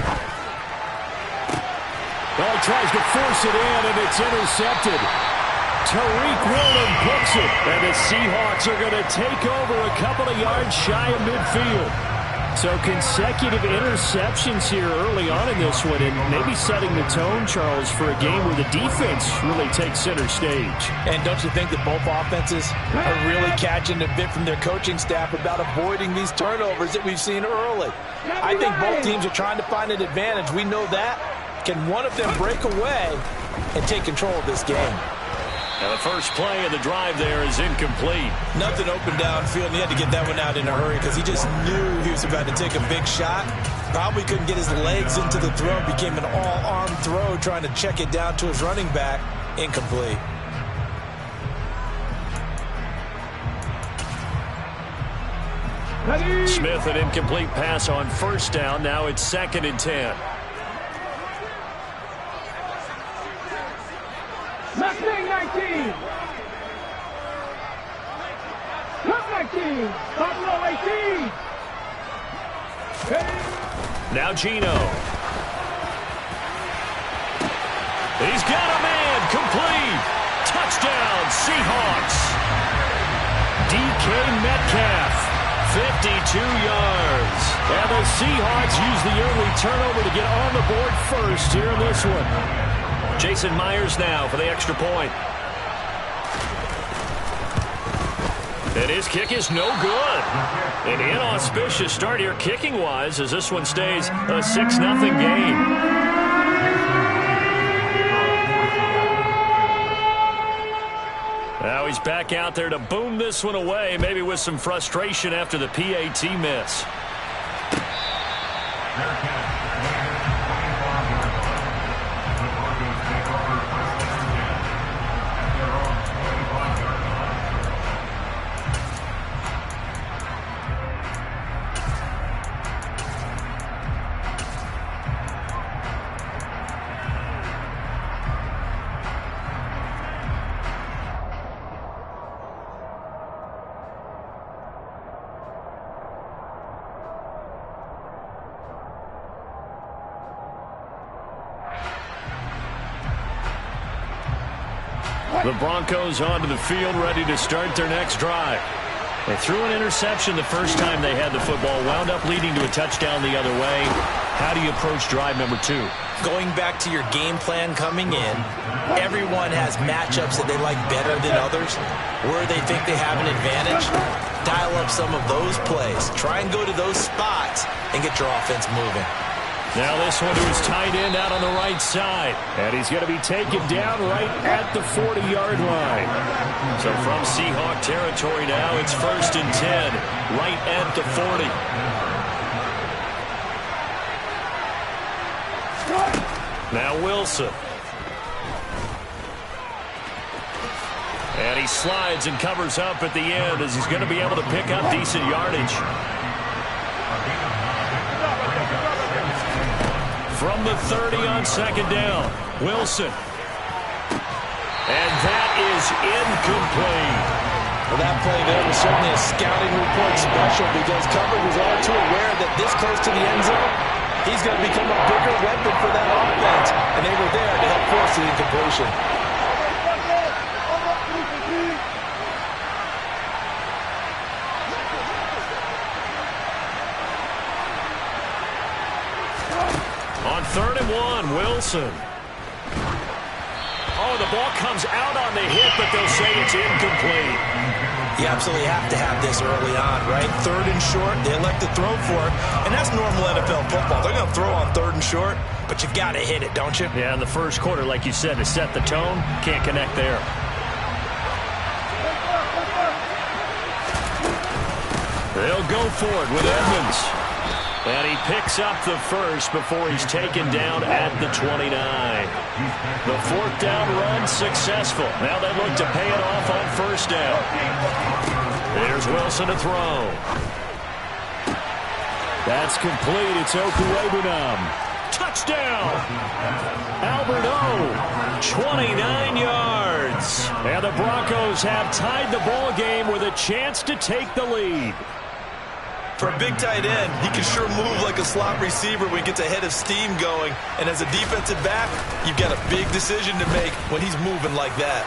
Well, he tries to force it in, and it's intercepted. Tariq Woolen picks it, and the Seahawks are going to take over a couple of yards shy of midfield. So consecutive interceptions here early on in this one, and maybe setting the tone, Charles, for a game where the defense really takes center stage. And don't you think that both offenses are really catching a bit from their coaching staff about avoiding these turnovers that we've seen early? I think both teams are trying to find an advantage. We know that. Can one of them break away and take control of this game? Now the first play of the drive there is incomplete. Nothing open downfield, and he had to get that one out in a hurry because he just knew he was about to take a big shot. Probably couldn't get his legs into the throw. Became an all-arm throw trying to check it down to his running back. Incomplete. Smith, an incomplete pass on first down. Now it's 2nd and 10. Mustang 19. Cup 19. Buffalo 18. Now Geno. He's got a man. Complete. Touchdown, Seahawks. DK Metcalf. 52 yards. And the Seahawks use the early turnover to get on the board first here in this one. Jason Myers now for the extra point. And his kick is no good. An inauspicious start here kicking-wise as this one stays a 6-0 game. Now he's back out there to boom this one away, maybe with some frustration after the PAT miss. The Broncos onto the field, ready to start their next drive. They threw an interception the first time they had the football, wound up leading to a touchdown the other way. How do you approach drive number 2? Going back to your game plan coming in, everyone has matchups that they like better than others. Where they think they have an advantage, dial up some of those plays. Try and go to those spots and get your offense moving. Now this one to his tight end out on the right side. And he's going to be taken down right at the 40-yard line. So from Seahawk territory now, it's 1st and 10, right at the 40. Now Wilson. And he slides and covers up at the end as he's going to be able to pick up decent yardage. From the 30 on 2nd down, Wilson. And that is incomplete. Well, that play there was certainly a scouting report special because coverage was all too aware that this close to the end zone, he's going to become a bigger weapon for that offense. And they were there to help force the incompletion. On 3rd and 1, Wilson. Oh, the ball comes out on the hit, but they'll say it's incomplete. You absolutely have to have this early on, right? 3rd and short, they elect to throw for it, and that's normal NFL football. They're going to throw on 3rd and short, but you got to hit it, don't you? Yeah, in the first quarter, like you said, to set the tone, can't connect there. They'll go for it with Edmonds. And he picks up the first before he's taken down at the 29. The 4th down run successful. Now they look to pay it off on 1st down. There's Wilson to throw. That's complete. It's Okuwebunam. Touchdown! Albert O. 29 yards. And the Broncos have tied the ball game with a chance to take the lead. For a big tight end, he can sure move like a slot receiver when he gets a head of steam going. And as a defensive back, you've got a big decision to make when he's moving like that.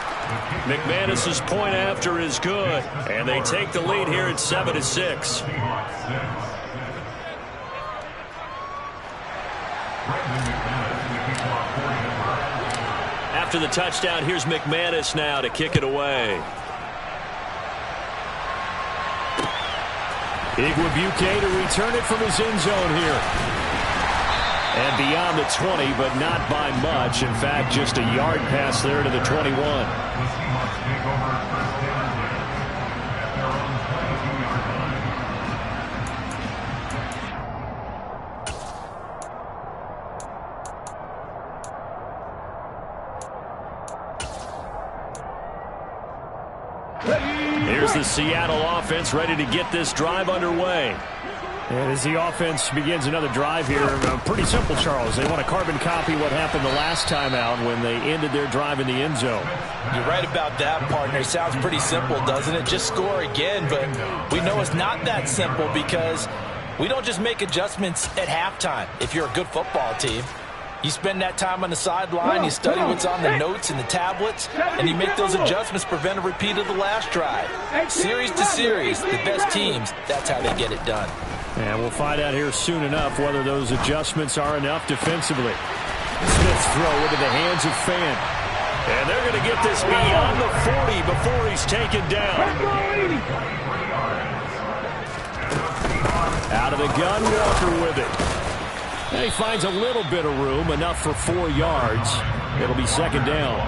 McManus's point after is good. And they take the lead here at 7-6. after the touchdown. Here's McManus now to kick it away. Igwebuike to return it from his end zone here. And beyond the 20, but not by much. In fact, just a yard pass there to the 21. Here's the Seattle offense ready to get this drive underway. And as the offense begins another drive here, pretty simple, Charles. They want to carbon copy what happened the last time out when they ended their drive in the end zone. You're right about that, partner. It sounds pretty simple, doesn't it? Just score again, but we know it's not that simple because we don't just make adjustments at halftime. If you're a good football team, you spend that time on the sideline, you study what's on the notes and the tablets, and you make those adjustments to prevent a repeat of the last drive. Series to series, the best teams, that's how they get it done. And we'll find out here soon enough whether those adjustments are enough defensively. Smith's throw into the hands of Fant. And they're going to get this beyond the 40 before he's taken down. Out of the gun, Walker with it. And he finds a little bit of room, enough for 4 yards. It'll be second down.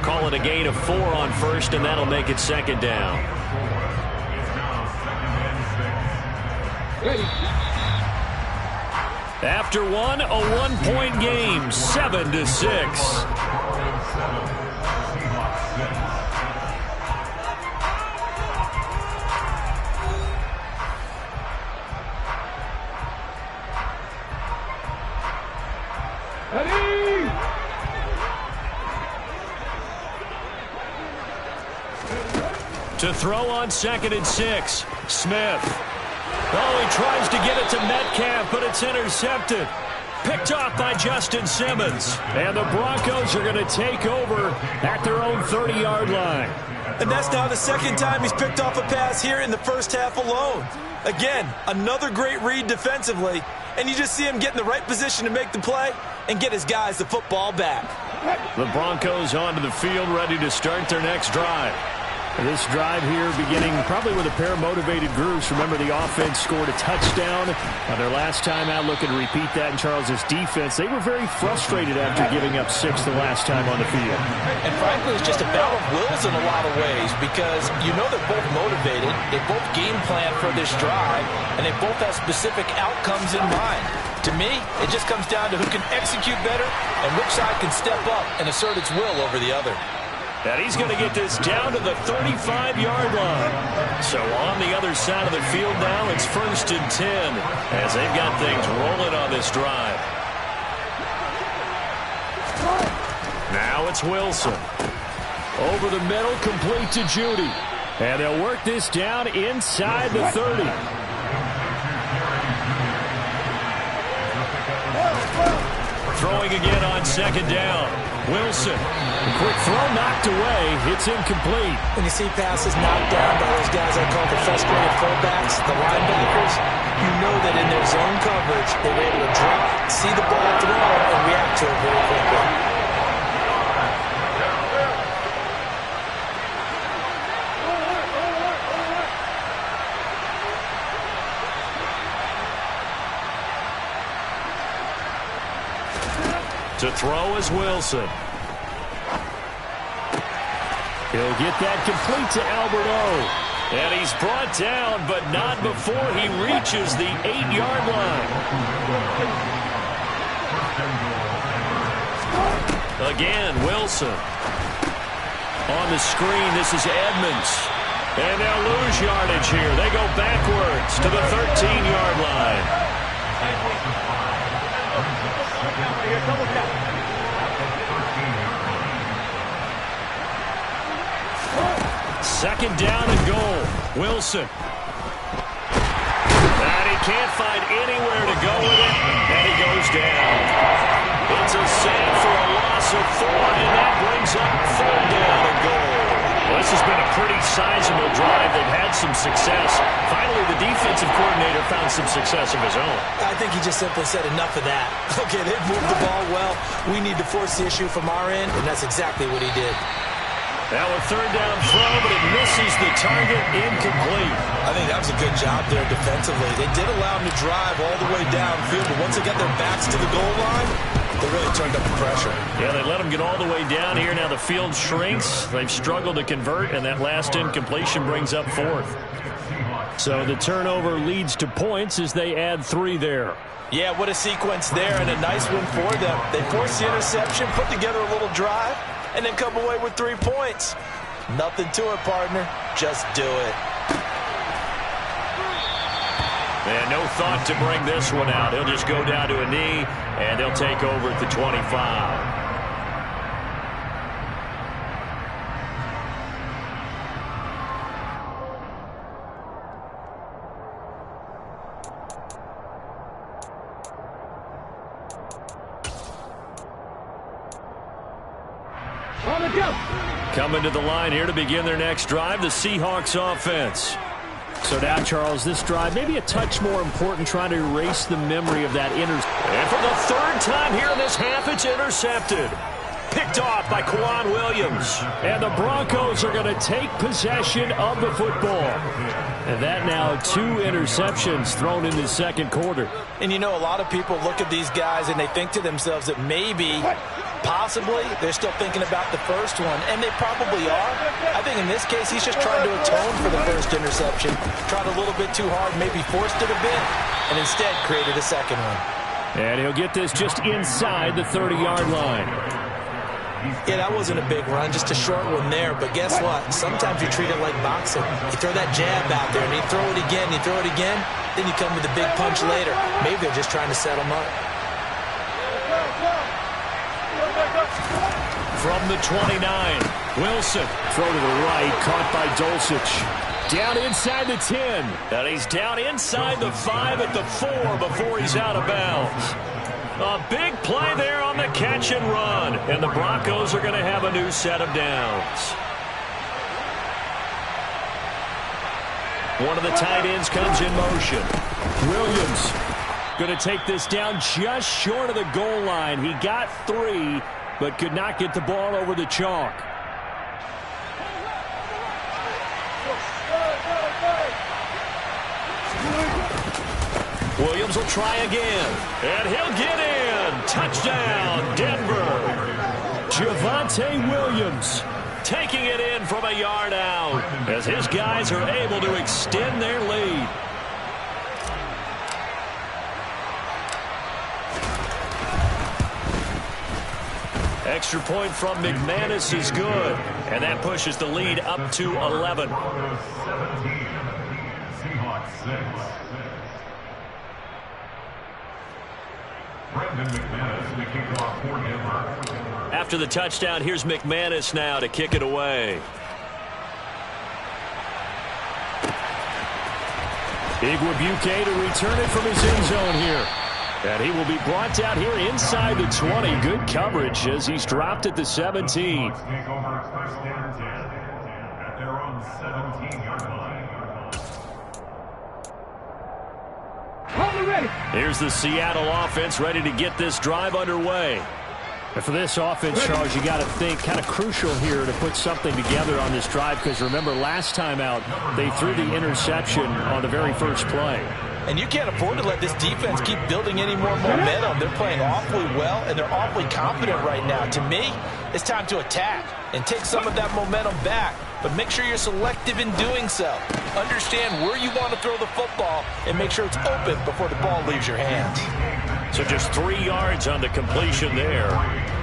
Call it a gain of 4 on first, and that'll make it second down. After one, a 1-point game, 7-6. To throw on 2nd and 6, Smith. Oh, he tries to get it to Metcalf, but it's intercepted. Picked off by Justin Simmons. And the Broncos are going to take over at their own 30-yard line. And that's now the second time he's picked off a pass here in the first half alone. Again, another great read defensively, and you just see him get in the right position to make the play and get his guys the football back. The Broncos onto the field, ready to start their next drive. This drive here beginning probably with a pair of motivated groups. Remember, the offense scored a touchdown on their last time out. Looking to repeat that in Charles's defense. They were very frustrated after giving up 6 the last time on the field. And frankly, it's just a battle of wills in a lot of ways because you know they're both motivated. They both game plan for this drive, and they both have specific outcomes in mind. To me, it just comes down to who can execute better and which side can step up and assert its will over the other. And he's going to get this down to the 35-yard line. So on the other side of the field now, it's 1st and 10 as they've got things rolling on this drive. Now it's Wilson. Over the middle, complete to Judy. And they'll work this down inside the 30. Throwing again on 2nd down. Wilson, a quick throw knocked away. It's incomplete. When you see passes knocked down by those guys I call the frustrated fullbacks, the linebackers, you know that in their zone coverage, they're able to drop, see the ball thrown, and react to it very quickly. To throw is Wilson. He'll get that complete to Alberto. And he's brought down, but not before he reaches the 8-yard line. Again, Wilson. On the screen, this is Edmonds. And they'll lose yardage here. They go backwards to the 13-yard line. Second down and goal. Wilson. And he can't find anywhere to go with it. And he goes down. It's a sack for a loss of 4, and that brings up 3rd down and goal. The This has been a pretty sizable drive. They've had some success. Finally, the defensive coordinator found some success of his own. I think he just simply said enough of that. Okay, they've moved the ball well. We need to force the issue from our end, and that's exactly what he did. Now a third down throw, but it misses the target, incomplete. I think that was a good job there defensively. They did allow him to drive all the way downfield, but once they got their backs to the goal line, they really turned up the pressure. Yeah, they let him get all the way down here. Now the field shrinks. They've struggled to convert, and that last incompletion brings up fourth. So the turnover leads to points as they add 3 there. Yeah, what a sequence there, and a nice win for them. They forced the interception, put together a little drive, and then come away with 3 points. Nothing to it, partner. Just do it. And no thought to bring this one out. He'll just go down to a knee, and they'll take over at the 25. Coming to the line here to begin their next drive, the Seahawks offense. So now, Charles, this drive maybe a touch more important, trying to erase the memory of that interception. And for the third time here in this half, it's intercepted. Picked off by Kwan Williams. And the Broncos are going to take possession of the football. And that now 2 interceptions thrown in the second quarter. And you know, a lot of people look at these guys and they think to themselves that maybe, possibly, they're still thinking about the first one, and they probably are. I think in this case, he's just trying to atone for the first interception. Tried a little bit too hard, maybe forced it a bit, and instead created a second one. And he'll get this just inside the 30-yard line. Yeah, that wasn't a big run, just a short one there. But guess what? Sometimes you treat it like boxing. You throw that jab out there, and you throw it again, you throw it again, then you come with a big punch later. Maybe they're just trying to set him up. From the 29, Wilson. Throw to the right, caught by Dulcich. Down inside the 10. And he's down inside the 5 at the 4 before he's out of bounds. A big play there on the catch and run. And the Broncos are going to have a new set of downs. One of the tight ends comes in motion. Williams going to take this down just short of the goal line. He got 3, but could not get the ball over the chalk. Williams will try again, and he'll get in. Touchdown, Denver. Javonte Williams taking it in from a yard out as his guys are able to extend their lead. Extra point from McManus is good, and that pushes the lead up to 11. Seahawks 6. McManus, the kickoff for Denver. After the touchdown, here's McManus now to kick it away. Igwebuike to return it from his end zone here. And he will be brought down here inside the 20. Good coverage as he's dropped at the 17. Take over first and 10 at their own 17-yard line. Here's the Seattle offense ready to get this drive underway. And for this offense, Charles, you got to think kind of crucial here to put something together on this drive, because remember last time out they threw the interception on the very first play. And you can't afford to let this defense keep building any more momentum. They're playing awfully well, and they're awfully confident right now. To me, it's time to attack and take some of that momentum back. But make sure you're selective in doing so. Understand where you want to throw the football and make sure it's open before the ball leaves your hands. So just 3 yards on the completion there.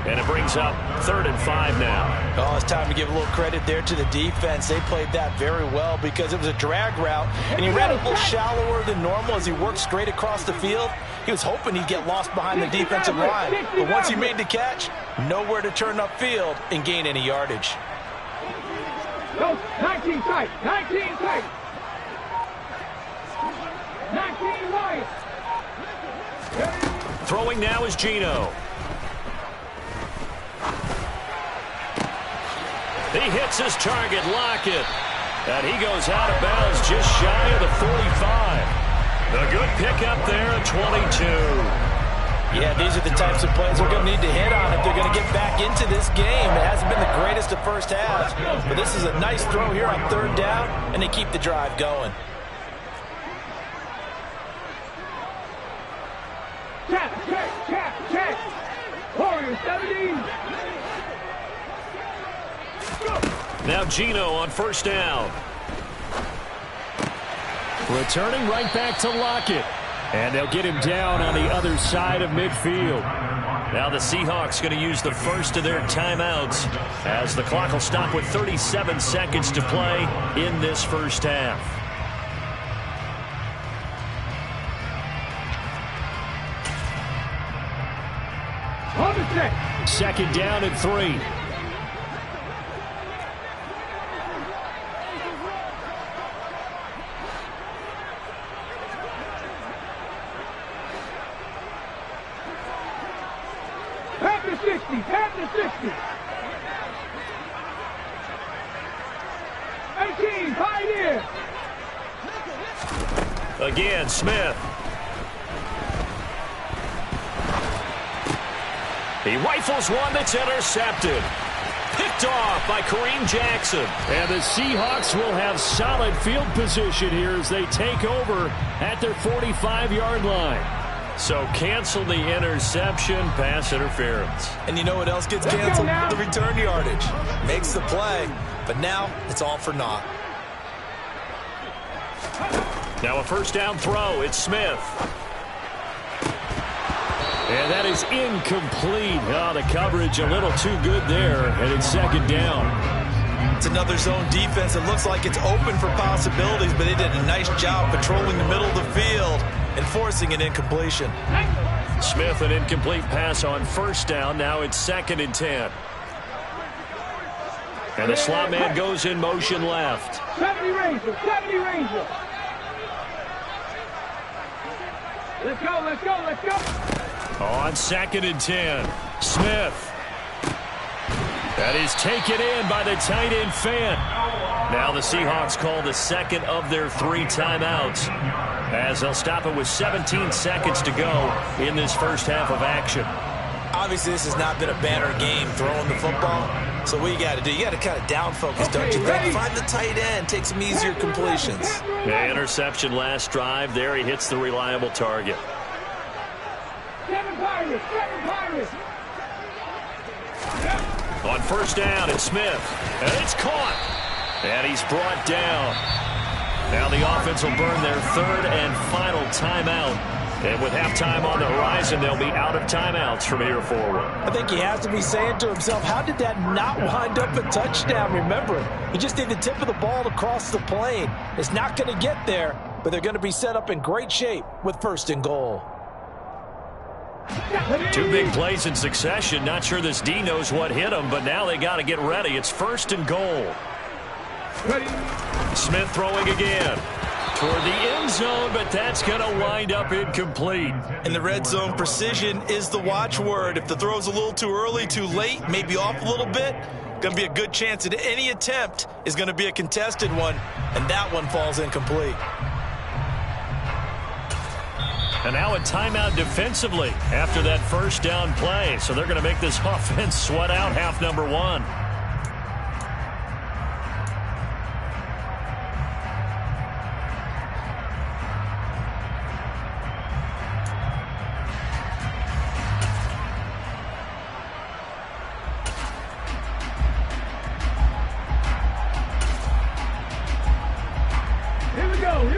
And it brings up 3rd and 5 now. Oh, it's time to give a little credit there to the defense. They played that very well because it was a drag route, and he ran a little shallower than normal as he worked straight across the field. He was hoping he'd get lost behind the defensive line. But once he made the catch, nowhere to turn upfield and gain any yardage. 19 tight, 19 tight. 19 wide. Throwing now is Geno. He hits his target, Lockett. And he goes out of bounds just shy of the 45. A good pickup there at 22. Yeah, these are the types of plays they're going to need to hit on if they're going to get back into this game. It hasn't been the greatest of first halves, but this is a nice throw here on third down, and they keep the drive going. Check. Warriors 17. Now Geno on first down. Returning right back to Lockett. And they'll get him down on the other side of midfield. Now the Seahawks going to use the first of their timeouts as the clock will stop with 37 seconds to play in this first half. On the set. Second down and 3. Pass the 60. 18, Pioneer. Again, Smith. He rifles one that's intercepted. Picked off by Kareem Jackson. And the Seahawks will have solid field position here as they take over at their 45-yard line. So cancel the interception, pass interference. And you know what else gets canceled? The return yardage. Makes the play, but now it's all for naught. Now a first down throw. It's Smith. And that is incomplete. Oh, the coverage a little too good there, and it's second down. It's another zone defense. It looks like it's open for possibilities, but they did a nice job patrolling the middle of the field and forcing an incompletion. Smith, an incomplete pass on first down. Now it's 2nd and 10. And the slot man goes in motion left. 70 Ranger. Let's go. On 2nd and 10. Smith. That is taken in by the tight end Fant. Now the Seahawks call the second of their 3 timeouts as they'll stop it with 17 seconds to go in this first half of action. Obviously, this has not been a banner game throwing the football. So what you got to do, you got to kind of down focus, don't you think? Find the tight end, take some easier completions. Yeah, interception last drive. There he hits the reliable target. 7 Pirates. On first down, it's Smith. And it's caught. And he's brought down. Now the offense will burn their 3rd and final timeout. And with halftime on the horizon, they'll be out of timeouts from here forward. I think he has to be saying to himself, how did that not wind up a touchdown? Remember, you just need the tip of the ball to cross the plane. It's not going to get there, but they're going to be set up in great shape with 1st and goal. 2 big plays in succession. Not sure this D knows what hit him, but now they got to get ready. It's 1st and goal. Smith throwing again toward the end zone, but that's going to wind up incomplete. In the red zone, precision is the watchword. If the throw's a little too early, too late, maybe off a little bit, going to be a good chance that any attempt is going to be a contested one, and that one falls incomplete. And now a timeout defensively after that first down play. So they're going to make this offense sweat out half number 1. Here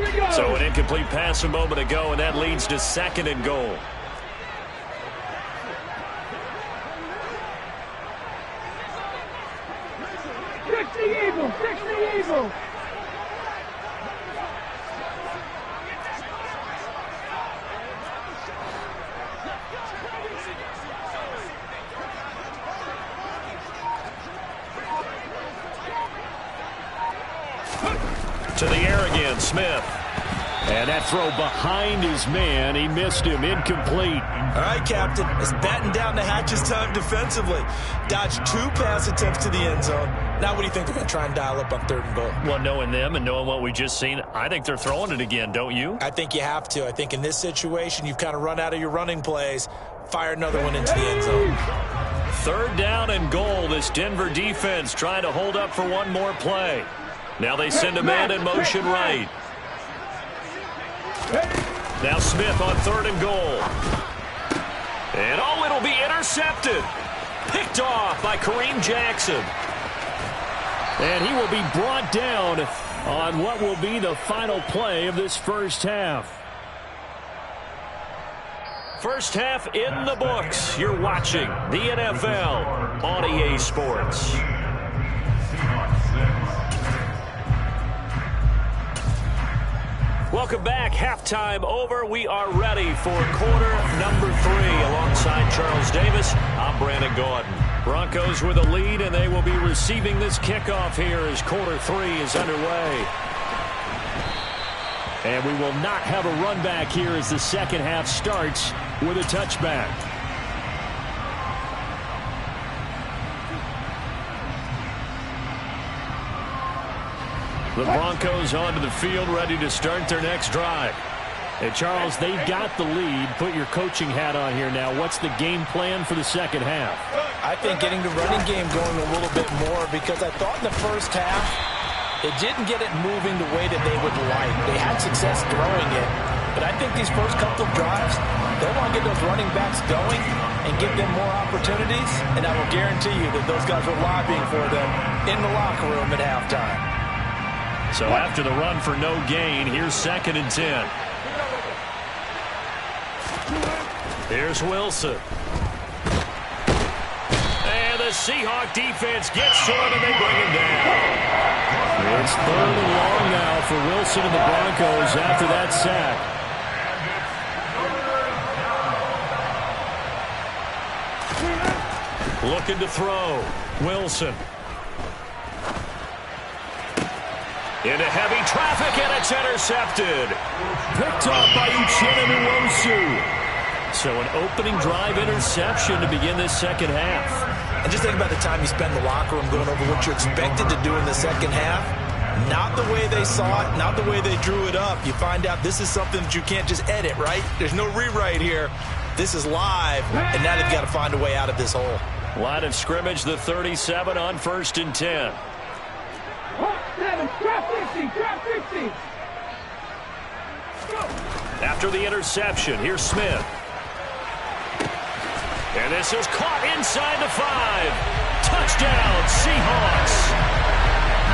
we go. So an incomplete pass a moment ago, and that leads to 2nd and goal. Evil. To the air again, Smith. And that throw behind his man, he missed him, incomplete. All right, Captain, it's batten down the hatches time defensively. Dodged 2 pass attempts to the end zone. Now what do you think they're going to try and dial up on 3rd and goal? Well, knowing them and knowing what we just seen, I think they're throwing it again, don't you? I think you have to. I think in this situation, you've kind of run out of your running plays. Fire another one into the end zone. 3rd down and goal. This Denver defense trying to hold up for one more play. Now they send a man in motion right. Now Smith on 3rd and goal. And it'll be intercepted. Picked off by Kareem Jackson. And he will be brought down on what will be the final play of this first half. First half in the books. You're watching the NFL on EA Sports. Welcome back. Halftime over. We are ready for quarter number 3. Alongside Charles Davis, I'm Brandon Gordon. Broncos with a lead, and they will be receiving this kickoff here as quarter 3 is underway. And we will not have a run back here as the second half starts with a touchback. The Broncos onto the field, ready to start their next drive. And Charles, they've got the lead. Put your coaching hat on here now. What's the game plan for the second half? I think getting the running game going a little bit more, because I thought in the first half they didn't get it moving the way that they would like. They had success throwing it, but I think these first couple of drives, they want to get those running backs going and give them more opportunities, and I will guarantee you that those guys are lobbying for them in the locker room at halftime. So after the run for no gain, here's 2nd and 10. Here's Wilson. And the Seahawk defense gets to him, and they bring him down. It's 3rd and long now for Wilson and the Broncos after that sack. Looking to throw. Wilson. Into heavy traffic, and it's intercepted. Picked off by Uchenna Nwosu. So an opening drive interception to begin this second half. And just think about the time you spend in the locker room going over what you expected to do in the second half. Not the way they saw it, not the way they drew it up. You find out this is something that you can't just edit, right? There's no rewrite here. This is live, and now they've got to find a way out of this hole. Line of scrimmage, the 37 on 1st and 10. After the interception, here's Smith. And this is caught inside the 5. Touchdown, Seahawks.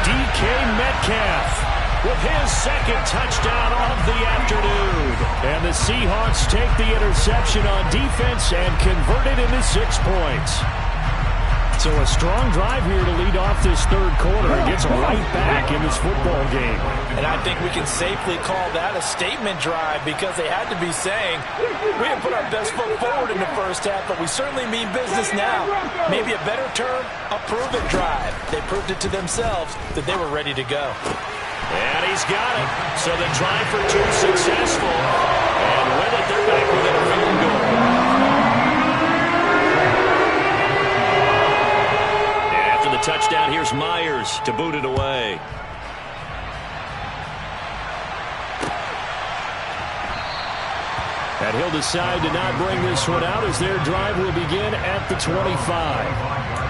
DK Metcalf with his 2nd touchdown of the afternoon. And the Seahawks take the interception on defense and convert it into 6 points. So a strong drive here to lead off this 3rd quarter and gets them right back in this football game. And I think we can safely call that a statement drive, because they had to be saying, we didn't put our best foot forward in the first half, but we certainly mean business now. Maybe a better term, a prove-it drive. They proved it to themselves that they were ready to go. And he's got it. So the drive for 2 successful. And with it, they're back within a field goal. Touchdown, here's Myers to boot it away. And he'll decide to not bring this one out as their drive will begin at the 25.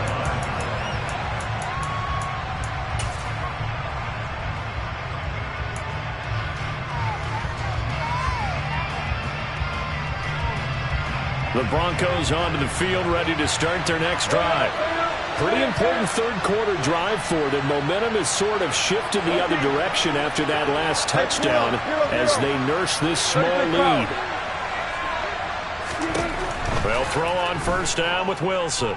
The Broncos onto the field, ready to start their next drive. Pretty important 3rd quarter drive for them. Momentum has sort of shifted the other direction after that last touchdown as they nurse this small lead. They'll throw on 1st down with Wilson.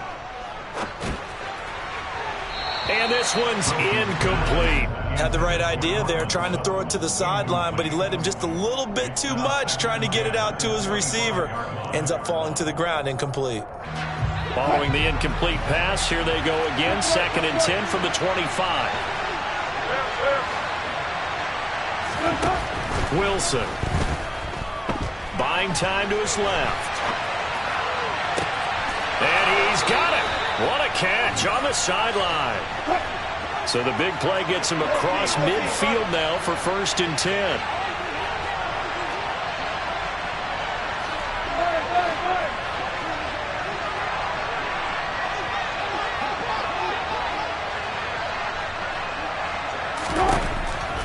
And this one's incomplete. Had the right idea there, trying to throw it to the sideline, but he led him just a little bit too much, trying to get it out to his receiver. Ends up falling to the ground, incomplete. Following the incomplete pass, here they go again. 2nd and 10 from the 25. Wilson. Buying time to his left. And he's got it. What a catch on the sideline. So the big play gets him across midfield now for 1st and 10.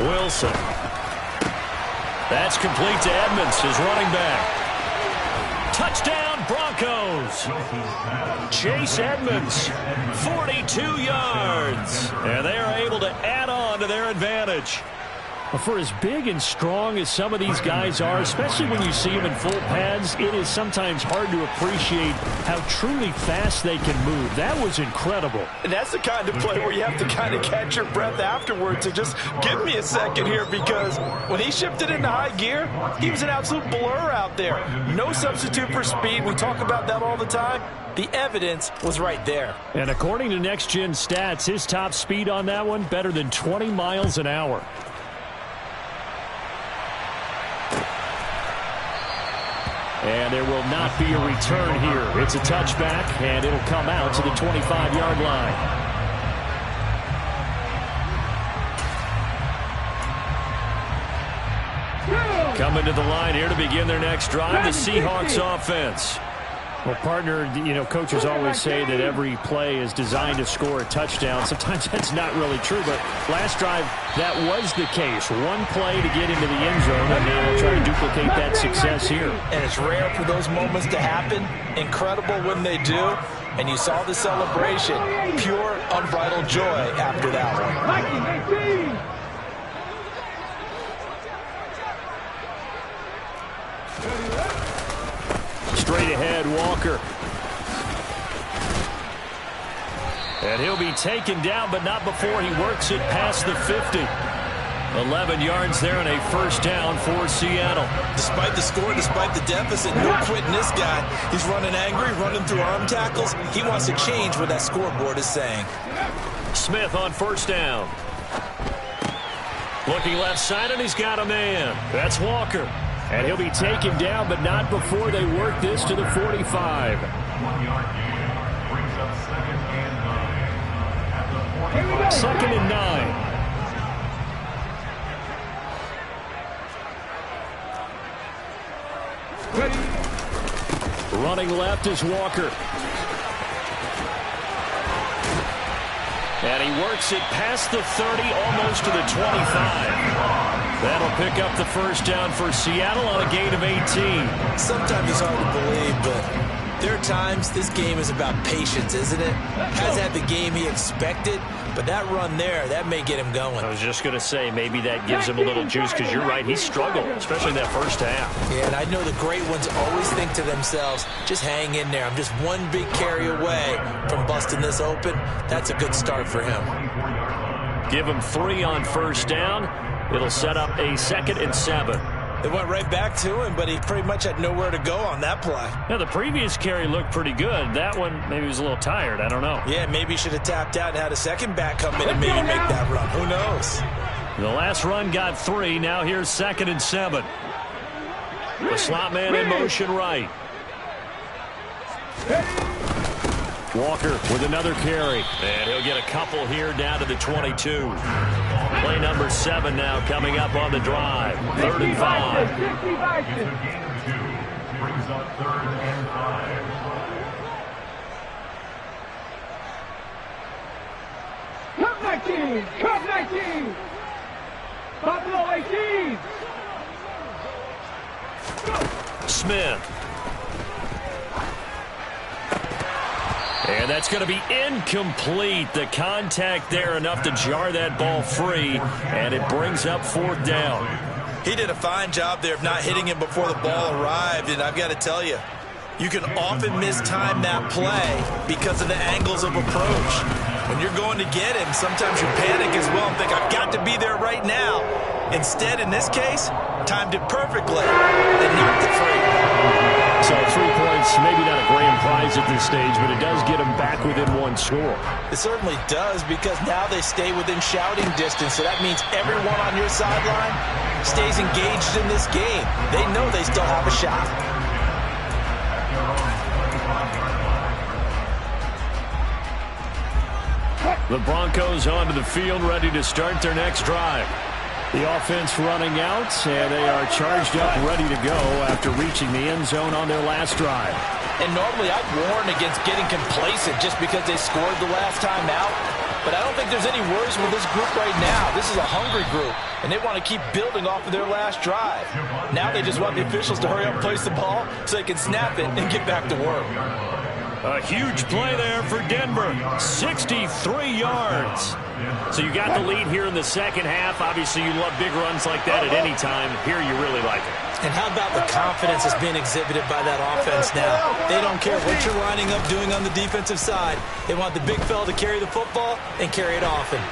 Wilson. That's complete to Edmonds, his running back. Touchdown, Broncos. Chase Edmonds, 42 yards. And they are able to add on to their advantage. For as big and strong as some of these guys are, especially when you see them in full pads, it is sometimes hard to appreciate how truly fast they can move. That was incredible. And that's the kind of play where you have to kind of catch your breath afterwards and just give me a second here, because when he shifted into high gear, he was an absolute blur out there. No substitute for speed. We talk about that all the time. The evidence was right there. And according to Next Gen Stats, his top speed on that one, better than 20 miles an hour. And there will not be a return here. It's a touchback, and it'll come out to the 25-yard line. Coming to the line here to begin their next drive, the Seahawks offense. Well, partner, you know, coaches always say that every play is designed to score a touchdown. Sometimes that's not really true, but last drive, that was the case. One play to get into the end zone, and now they'll try to duplicate that success here. And it's rare for those moments to happen. Incredible when they do. And you saw the celebration. Pure, unbridled joy after that one. Straight ahead, Walker. And he'll be taken down, but not before he works it past the 50. 11 yards there and a first down for Seattle. Despite the score, despite the deficit, no quitting this guy. He's running angry, running through arm tackles. He wants to change what that scoreboard is saying. Smith on first down. Looking left side, and he's got a man. That's Walker. And he'll be taken down, but not before they work this to the 45. 1-yard gain brings up 2nd and 9 at the 45. 2nd and 9. Running left is Walker. And he works it past the 30, almost to the 25. That'll pick up the first down for Seattle on a gain of 18. Sometimes it's hard to believe, but there are times this game is about patience, isn't it? Has had the game he expected, but that run there, that may get him going. I was just going to say, maybe that gives him a little juice, because you're right, he struggled, especially in that first half. Yeah, and I know the great ones always think to themselves, just hang in there. I'm just one big carry away from busting this open. That's a good start for him. Give him 3 on first down. It'll set up a 2nd and 7. They went right back to him, but he pretty much had nowhere to go on that play. Now, the previous carry looked pretty good. That one, maybe he was a little tired. I don't know. Yeah, maybe he should have tapped out and had a second back come in and maybe make that run. Who knows? The last run got 3. Now here's 2nd and 7. The slot man in motion right. Walker with another carry. And he'll get a couple here down to the 22. Play number 7 now coming up on the drive. 3rd and 5. It's a gain of 2. Brings up 3rd and 5. Cup 19! Cup 19! Buffalo 18! Smith. And that's going to be incomplete. The contact there enough to jar that ball free, and it brings up 4th down. He did a fine job there of not hitting him before the ball arrived, and I've got to tell you, you can often mistime that play because of the angles of approach. When you're going to get him, sometimes you panic as well and think, I've got to be there right now. Instead, in this case, timed it perfectly and knocked it free. So 3 points, maybe not a grand prize at this stage, but it does get them back within one score. It certainly does, because now they stay within shouting distance. So that means everyone on your sideline stays engaged in this game. They know they still have a shot. The Broncos onto the field, ready to start their next drive. The offense running out, and they are charged up, ready to go after reaching the end zone on their last drive. And normally I'd warn against getting complacent just because they scored the last time out. But I don't think there's any worries with this group right now. This is a hungry group, and they want to keep building off of their last drive. Now they just want the officials to hurry up and place the ball so they can snap it and get back to work. A huge play there for Denver, 63 yards. So you got the lead here in the second half. Obviously, you love big runs like that at any time. Here you really like it. And how about the confidence that's being exhibited by that offense now? They don't care what you're lining up doing on the defensive side. They want the big fella to carry the football and carry it often.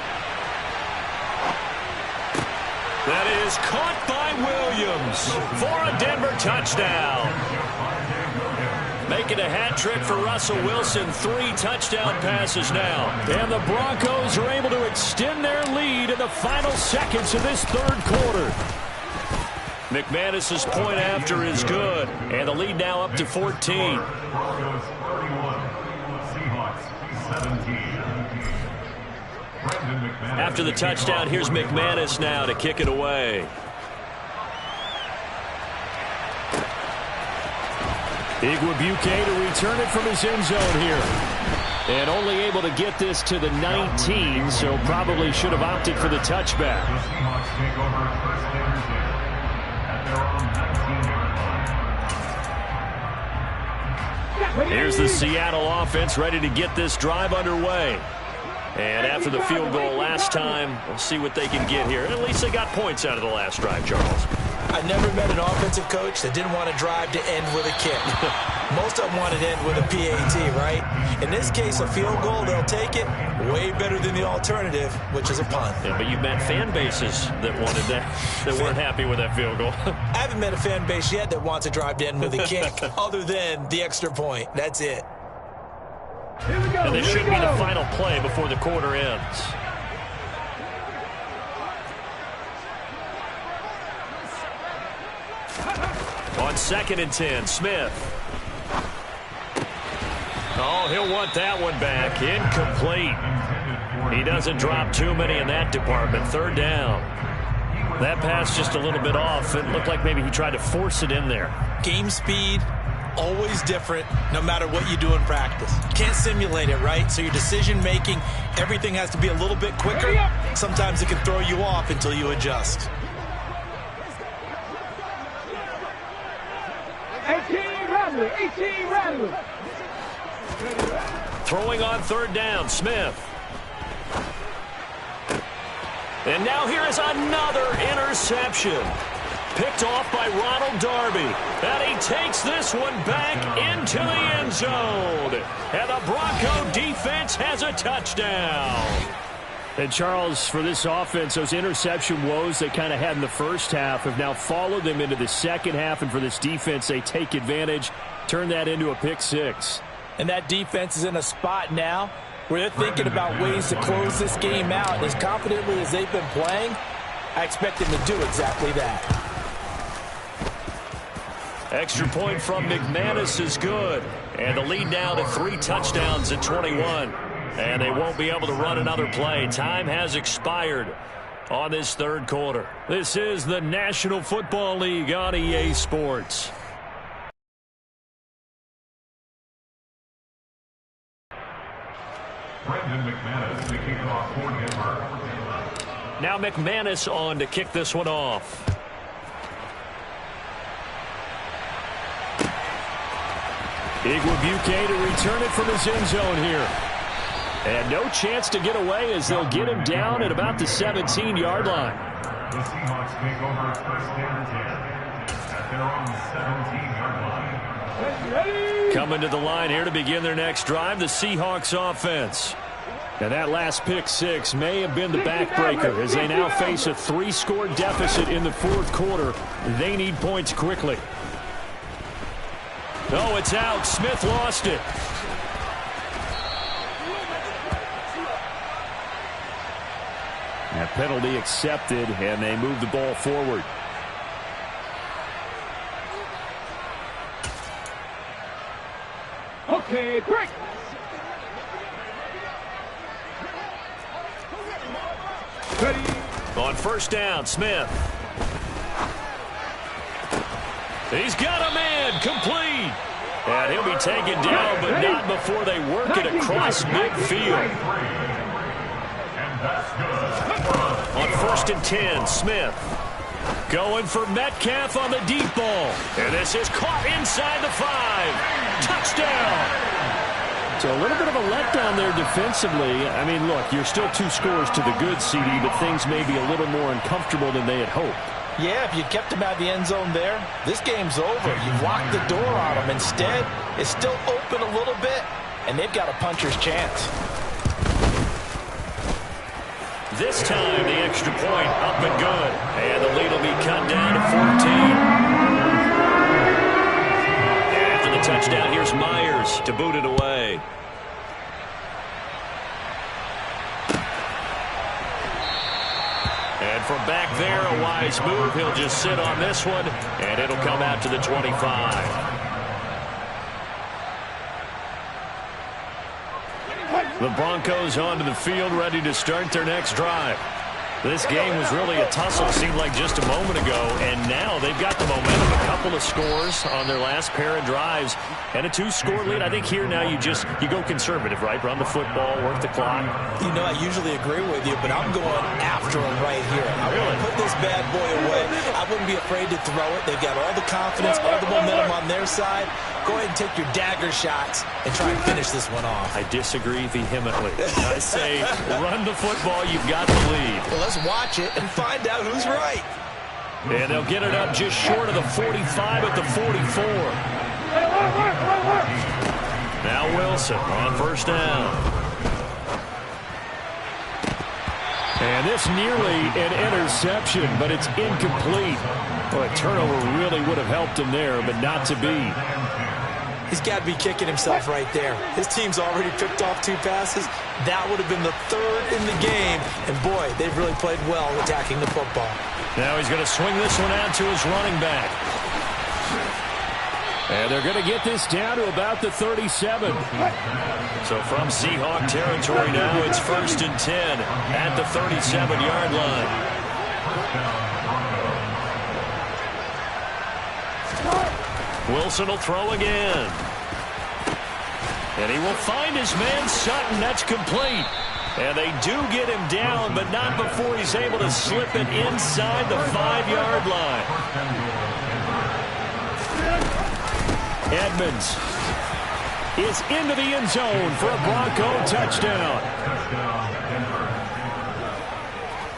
That is caught by Williams for a Denver touchdown. Making a hat trick for Russell Wilson. 3 touchdown passes now. And the Broncos are able to extend their lead in the final seconds of this third quarter. McManus's point after is good. And the lead now up to 14. Broncos 31, Seahawks 17. After the touchdown, here's McManus now to kick it away. Igwebuike to return it from his end zone here. And only able to get this to the 19, so probably should have opted for the touchback. The Seahawks take over first and 10 at their own 19-yard line. Here's the Seattle offense ready to get this drive underway. And after the field goal last time, we'll see what they can get here. At least they got points out of the last drive, Charles. I never met an offensive coach that didn't want to drive to end with a kick. Most of them want to end with a PAT, right? In this case, a field goal, they'll take it. Way better than the alternative, which is a punt. Yeah, but you've met fan bases that wanted that, that weren't happy with that field goal. I haven't met a fan base yet that wants to drive to end with a kick, other than the extra point. That's it. Here we go. And this should be the final play before the quarter ends. On 2nd and 10, Smith. Oh, he'll want that one back. Incomplete. He doesn't drop too many in that department. 3rd down. That pass just a little bit off. It looked like maybe he tried to force it in there. Game speed, always different, no matter what you do in practice. You can't simulate it, right? So your decision-making, everything has to be a little bit quicker. Sometimes it can throw you off until you adjust. 18 Rattler. Throwing on 3rd down, Smith. And now here is another interception. Picked off by Ronald Darby. And he takes this one back into the end zone. And the Bronco defense has a touchdown. And Charles, for this offense, those interception woes they kind of had in the first half have now followed them into the second half. And for this defense, they take advantage, turn that into a pick 6. And that defense is in a spot now where they're thinking about ways to close this game out. And as confidently as they've been playing, I expect them to do exactly that. Extra point from McManus is good. And the lead now to 3 touchdowns at 21. And they won't be able to run another play. Time has expired on this third quarter. This is the National Football League on EA Sports. Brendan McManus to kick off for Denver. Now McManus on to kick this one off. Igwebuike to return it from his end zone here. And no chance to get away as they'll get him down at about the 17-yard line. The Seahawks take over first and 10 at their own 17-yard line. Coming to the line here to begin their next drive, the Seahawks offense. And that last pick 6 may have been the backbreaker as they now face a 3-score deficit in the fourth quarter. They need points quickly. Oh, it's out. Smith lost it. That penalty accepted, and they move the ball forward. Okay, break. Ready. On first down, Smith. He's got a man, complete. And he'll be taken down, but not before they work it across midfield. On first and 10, Smith. Going for Metcalf on the deep ball. And this is caught inside the 5. Touchdown. So a little bit of a letdown there defensively. I mean, look, you're still 2 scores to the good, CD, but things may be a little more uncomfortable than they had hoped. Yeah, if you kept him out of the end zone there, this game's over. You've locked the door on him. Instead, it's still open a little bit, and they've got a puncher's chance. This time, the extra point up and good. And the lead will be cut down to 14. After the touchdown, here's Myers to boot it away. And from back there, a wise move. He'll just sit on this one, and it'll come out to the 25. The Broncos onto the field, ready to start their next drive. This game was really a tussle, seemed like just a moment ago, and now they've got the momentum. A couple of scores on their last pair of drives, and a 2-score lead. I think here now you go conservative, right? Run the football, work the clock. You know, I usually agree with you, but I'm going after him right here. I want to put this bad boy away. I wouldn't be afraid to throw it. They've got all the confidence, all the momentum on their side. Go ahead and take your dagger shots and try and finish this one off. I disagree vehemently. I say run the football. You've got the lead. Well, let's watch it and find out who's right. And they'll get it up just short of the 45 at the 44. Now Wilson on first down. And this nearly an interception, but it's incomplete. Well, a turnover really would have helped him there, but not to be. He's got to be kicking himself right there. His team's already picked off 2 passes. That would have been the 3rd in the game. And, boy, they've really played well attacking the football. Now he's going to swing this one out to his running back. And they're going to get this down to about the 37. So from Seahawk territory now, it's first and 10 at the 37-yard line. Wilson will throw again. And he will find his man Sutton. That's complete. And they do get him down, but not before he's able to slip it inside the 5-yard line. Edmonds is into the end zone for a Bronco touchdown.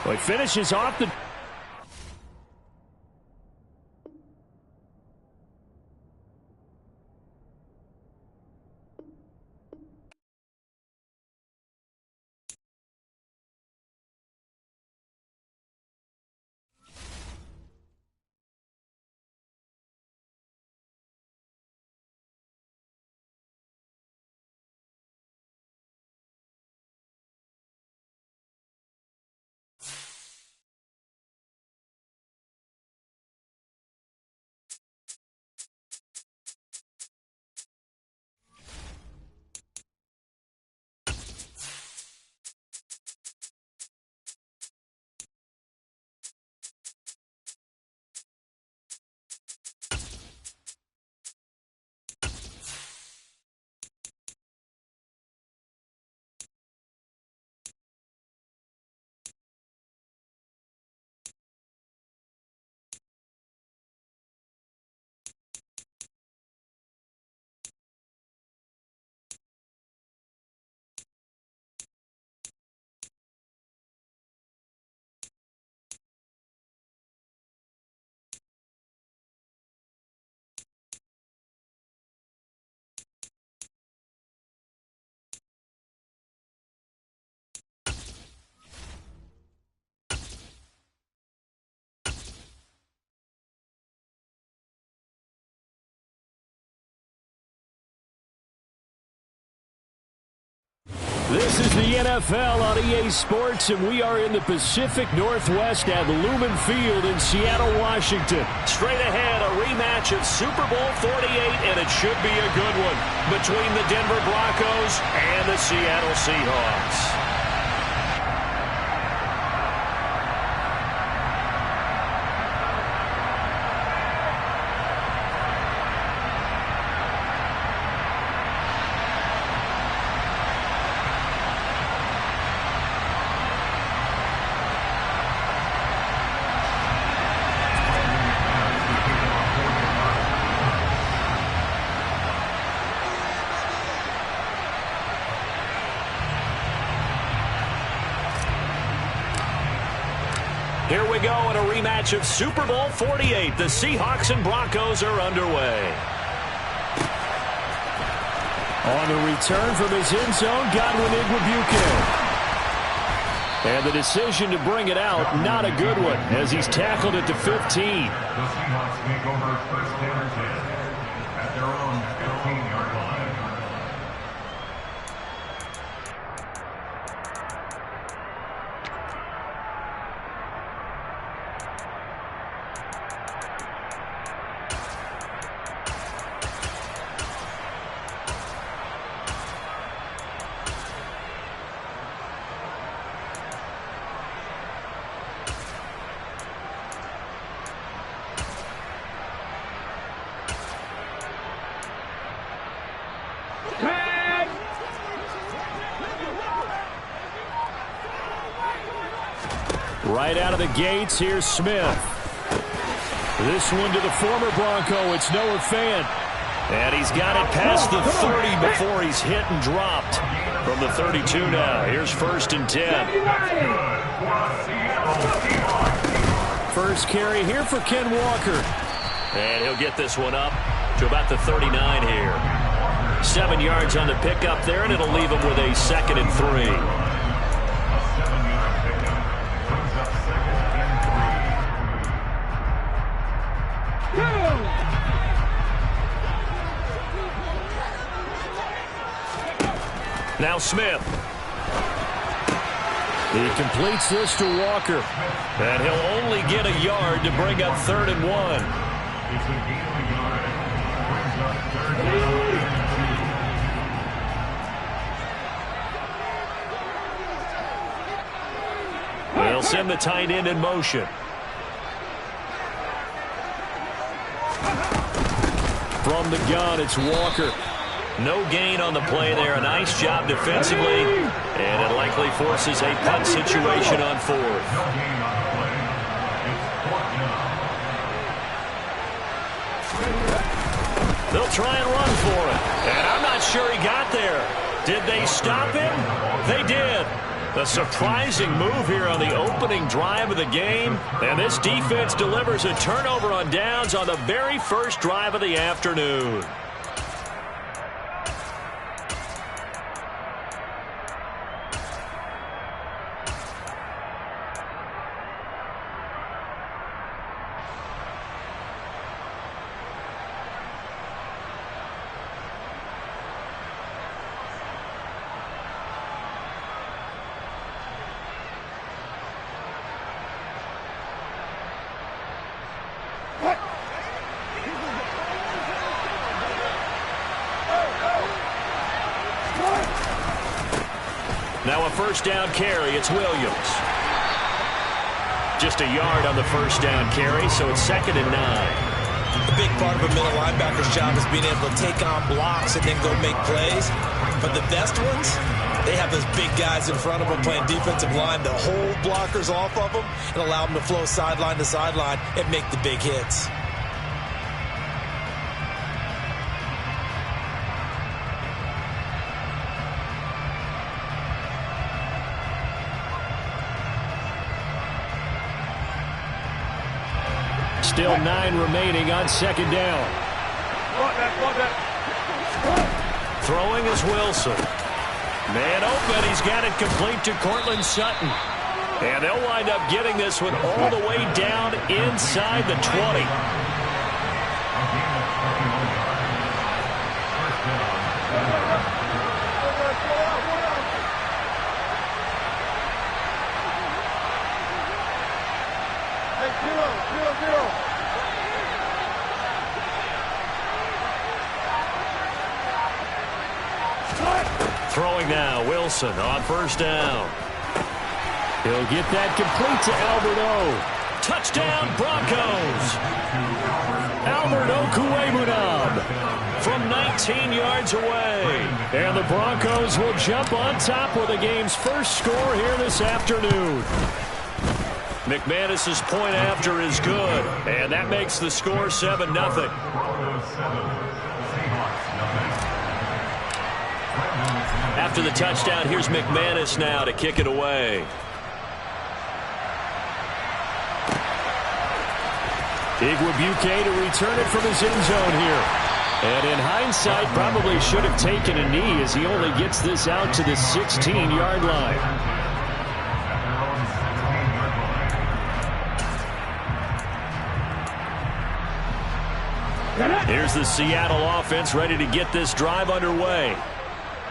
Well, he finishes off the This is the NFL on EA Sports, and we are in the Pacific Northwest at Lumen Field in Seattle, Washington. Straight ahead, a rematch of Super Bowl 48, and it should be a good one, between the Denver Broncos and the Seattle Seahawks. Here we go in a rematch of Super Bowl 48. The Seahawks and Broncos are underway. On the return from his end zone, Godwin Igwebuike. And the decision to bring it out, not a good one, as he's tackled at the 15. The Seahawks take over first down 10 at their own 15-yard line. Right out of the gates, here's Smith. This one to the former Bronco. It's Noah Fant. And he's got it past the 30 before he's hit and dropped. From the 32 now, here's 1st and 10. First carry here for Ken Walker. And he'll get this one up to about the 39 here. 7 yards on the pickup there, and it'll leave him with a 2nd and 3. Now Smith. He completes this to Walker. And he'll only get a yard to bring up 3rd and 1. They'll send the tight end in motion. From the gun, it's Walker. No gain on the play there. A nice job defensively. And it likely forces a punt situation on 4th. They'll try and run for it. And I'm not sure he got there. Did they stop him? They did. A surprising move here on the opening drive of the game. And this defense delivers a turnover on downs on the very first drive of the afternoon. Now a first down carry. It's Williams. Just a yard on the first down carry, so it's 2nd and 9. A big part of a middle linebacker's job is being able to take on blocks and then go make plays. But the best ones, they have those big guys in front of them playing defensive line to hold blockers off of them and allow them to flow sideline to sideline and make the big hits. Still 9 remaining on 2nd down. Throwing is Wilson. Man open. He's got it complete to Cortland Sutton. And they'll wind up getting this one all the way down inside the 20. Throwing now, Wilson on first down. He'll get that complete to Alberto. Touchdown, Broncos. Alberto Kuemunam from 19 yards away. And the Broncos will jump on top with the game's first score here this afternoon. McManus's point after is good, and that makes the score 7-0. After the touchdown, here's McManus now to kick it away. Igwebuike to return it from his end zone here. And in hindsight, probably should have taken a knee as he only gets this out to the 16-yard line. Here's the Seattle offense ready to get this drive underway.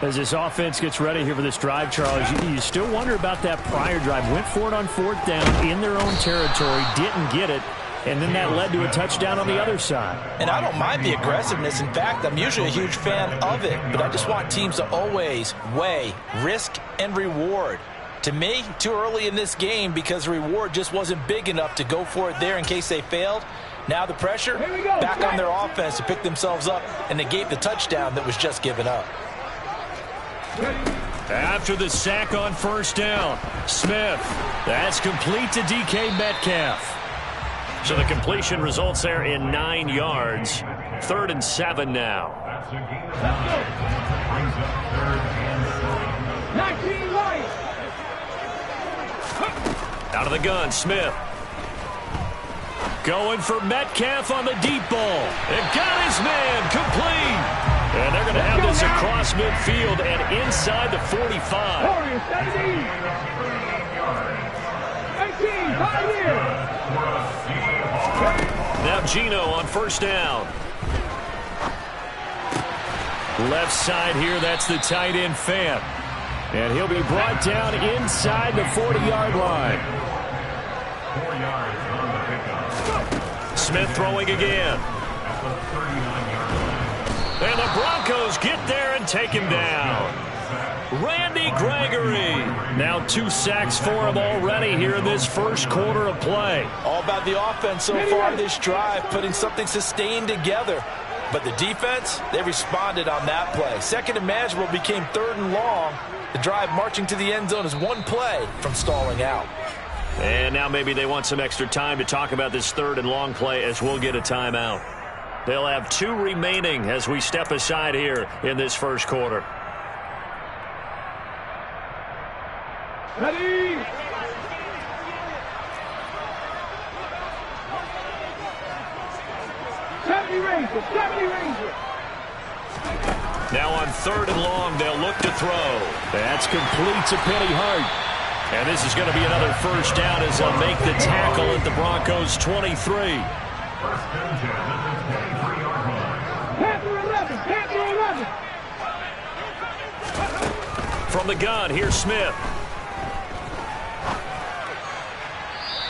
As this offense gets ready here for this drive, Charles, you still wonder about that prior drive. Went for it on fourth down in their own territory, didn't get it, and then that led to a touchdown on the other side. And I don't mind the aggressiveness. In fact, I'm usually a huge fan of it, but I just want teams to always weigh risk and reward. To me, too early in this game because the reward just wasn't big enough to go for it there in case they failed. Now the pressure back on their offense to pick themselves up and negate the touchdown that was just given up. After the sack on first down, Smith. That's complete to DK Metcalf. So the completion results there in 9 yards. 3rd and 7 now. 19 right. Out of the gun, Smith. Going for Metcalf on the deep ball. It got his man complete. And they're going to have this across midfield and inside the 45. 17. 18, 5 here. Now Geno on first down. Left side here, that's the tight end Fant. And he'll be brought down inside the 40-yard line. 4 yards on the pickup. Smith throwing again. And the Broncos get there and take him down. Randy Gregory. Now 2 sacks for him already here in this first quarter of play. All about the offense so far this drive, putting something sustained together. But the defense, they responded on that play. 2nd and manageable became 3rd and long. The drive marching to the end zone is 1 play from stalling out. And now maybe they want some extra time to talk about this 3rd and long play as we'll get a timeout. They'll have 2 remaining as we step aside here in this first quarter. Ready. Now on 3rd and long, they'll look to throw. That's complete to Penny Hart. And this is going to be another first down as they'll make the tackle at the Broncos' 23. First and 10 at the 23-yard line. Panther 11, Panther 11. From the gun, here's Smith.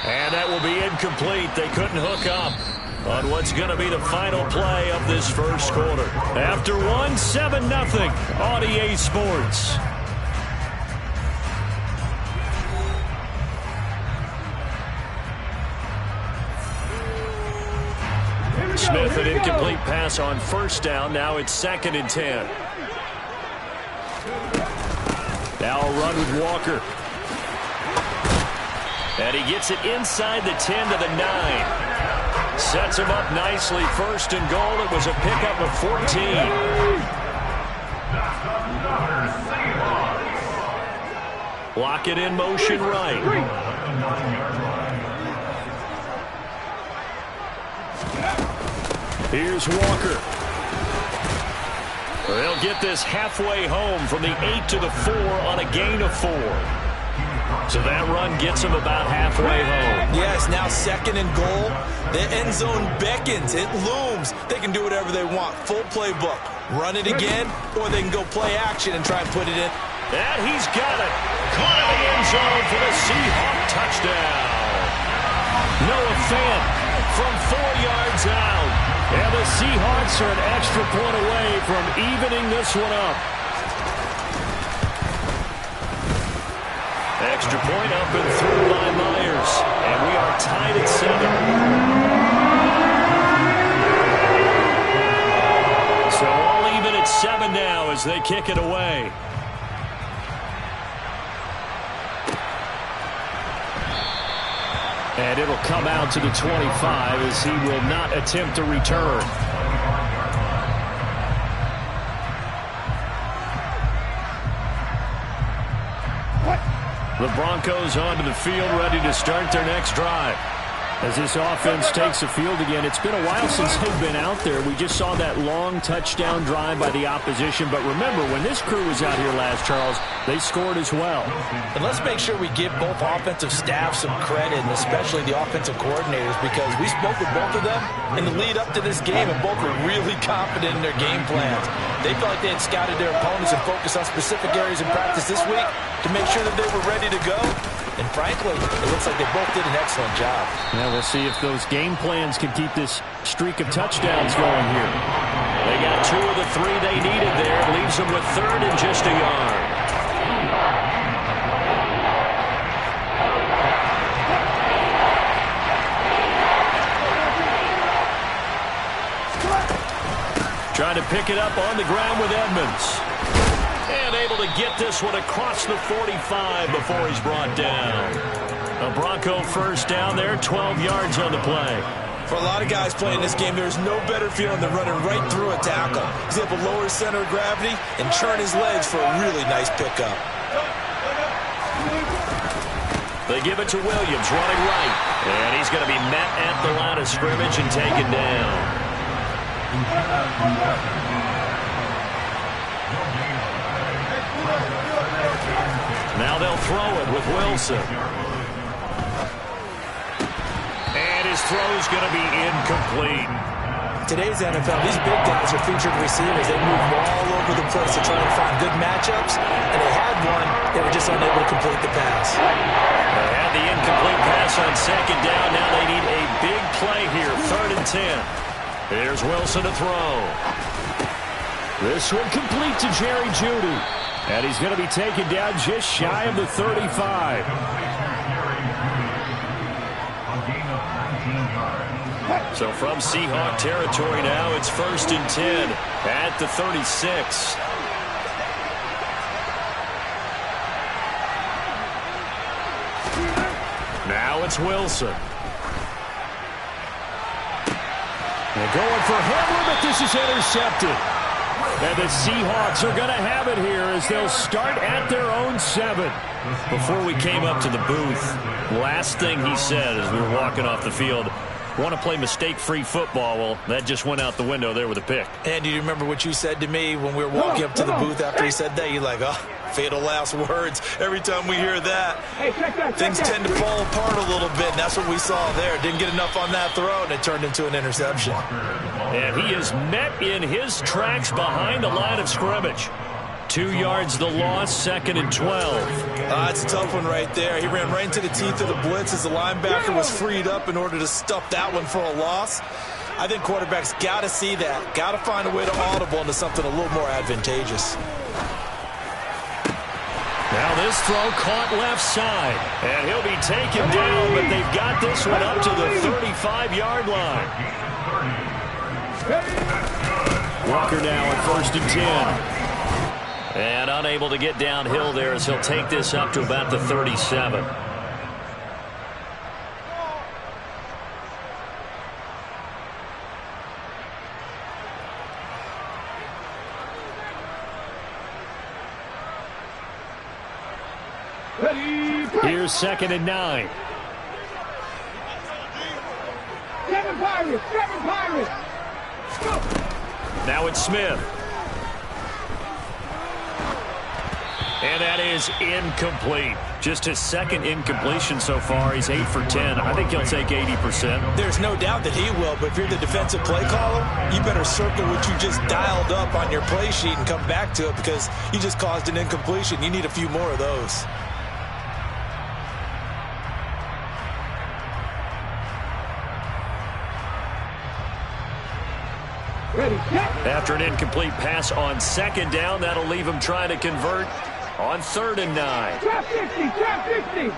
And that will be incomplete. They couldn't hook up on what's going to be the final play of this first quarter. After one, 7-0 on EA Sports. Smith, an incomplete pass on first down. Now it's 2nd and 10. Now a run with Walker. And he gets it inside the 10 to the 9. Sets him up nicely. 1st and goal. It was a pickup of 14. Block it in motion right. Here's Walker. They'll get this halfway home from the 8 to the 4 on a gain of 4. So that run gets them about halfway home. Yes, now 2nd and goal. The end zone beckons. It looms. They can do whatever they want. Full playbook. Run it again, or they can go play action and try and put it in. And he's got it. Caught in the end zone for the Seahawk touchdown. Noah Fant from 4 yards out. And the Seahawks are an extra point away from evening this one up. Extra point up and through by Myers. And we are tied at 7. So all even at 7 now as they kick it away. And it'll come out to the 25 as he will not attempt to return. The Broncos onto the field, ready to start their next drive. As this offense takes the field again, it's been a while since they've been out there. We just saw that long touchdown drive by the opposition. But remember, when this crew was out here last, Charles, they scored as well. And let's make sure we give both offensive staffs some credit, and especially the offensive coordinators, because we spoke with both of them in the lead up to this game, and both were really confident in their game plans. They felt like they had scouted their opponents and focused on specific areas in practice this week to make sure that they were ready to go. And frankly, it looks like they both did an excellent job. Yeah, we'll see if those game plans can keep this streak of touchdowns going here. They got 2 of the 3 they needed there. Leaves them with 3rd and just a yard. Trying to pick it up on the ground with Edmonds. And able to get this one across the 45 before he's brought down. A Bronco first down there, 12 yards on the play. For a lot of guys playing this game, there's no better feeling than running right through a tackle. He's able to lower his center of gravity and churn his legs for a really nice pickup. They give it to Williams, running right. And he's going to be met at the line of scrimmage and taken down. Now they'll throw it with Wilson. And his throw's going to be incomplete. Today's NFL, these big guys are featured receivers. They move all over the place to try and find good matchups. And they had one, they were just unable to complete the pass. They had the incomplete pass on 2nd down. Now they need a big play here, 3rd and 10. Here's Wilson to throw. This one complete to Jerry Jeudy. And he's going to be taken down just shy of the 35. So from Seahawk territory now, it's 1st and 10 at the 36. Now it's Wilson. They're going for Hamler, but this is intercepted. And the Seahawks are going to have it here as they'll start at their own 7. Before we came up to the booth, last thing he said as we were walking off the field, want to play mistake-free football. Well, that just went out the window there with a pick. And do you remember what you said to me when we were walking up to the booth after he said that? You're like, oh, fatal last words. Every time we hear that, things tend to fall apart a little bit, and that's what we saw there. Didn't get enough on that throw, and it turned into an interception. And he is met in his tracks behind the line of scrimmage. 2 yards the loss, 2nd and 12. It's a tough one right there. He ran right into the teeth of the blitz as the linebacker was freed up in order to stuff that one for a loss. I think quarterbacks got to see that. Got to find a way to audible into something a little more advantageous. Now this throw caught left side. And he'll be taken down, but they've got this one up to the 35-yard line. Walker now at 1st and 10. And unable to get downhill there as he'll take this up to about the 37. Here's 2nd and 9. 7 Pirates! 7 Pirates! Now it's Smith. And that is incomplete. Just his 2nd incompletion so far. He's 8 for 10. I think he'll take 80%. There's no doubt that he will, but if you're the defensive play caller, you better circle what you just dialed up on your play sheet and come back to it because you just caused an incompletion. You need a few more of those. Ready, set. After an incomplete pass on second down, that'll leave him trying to convert on 3rd and 9. Trap 50, trap 50.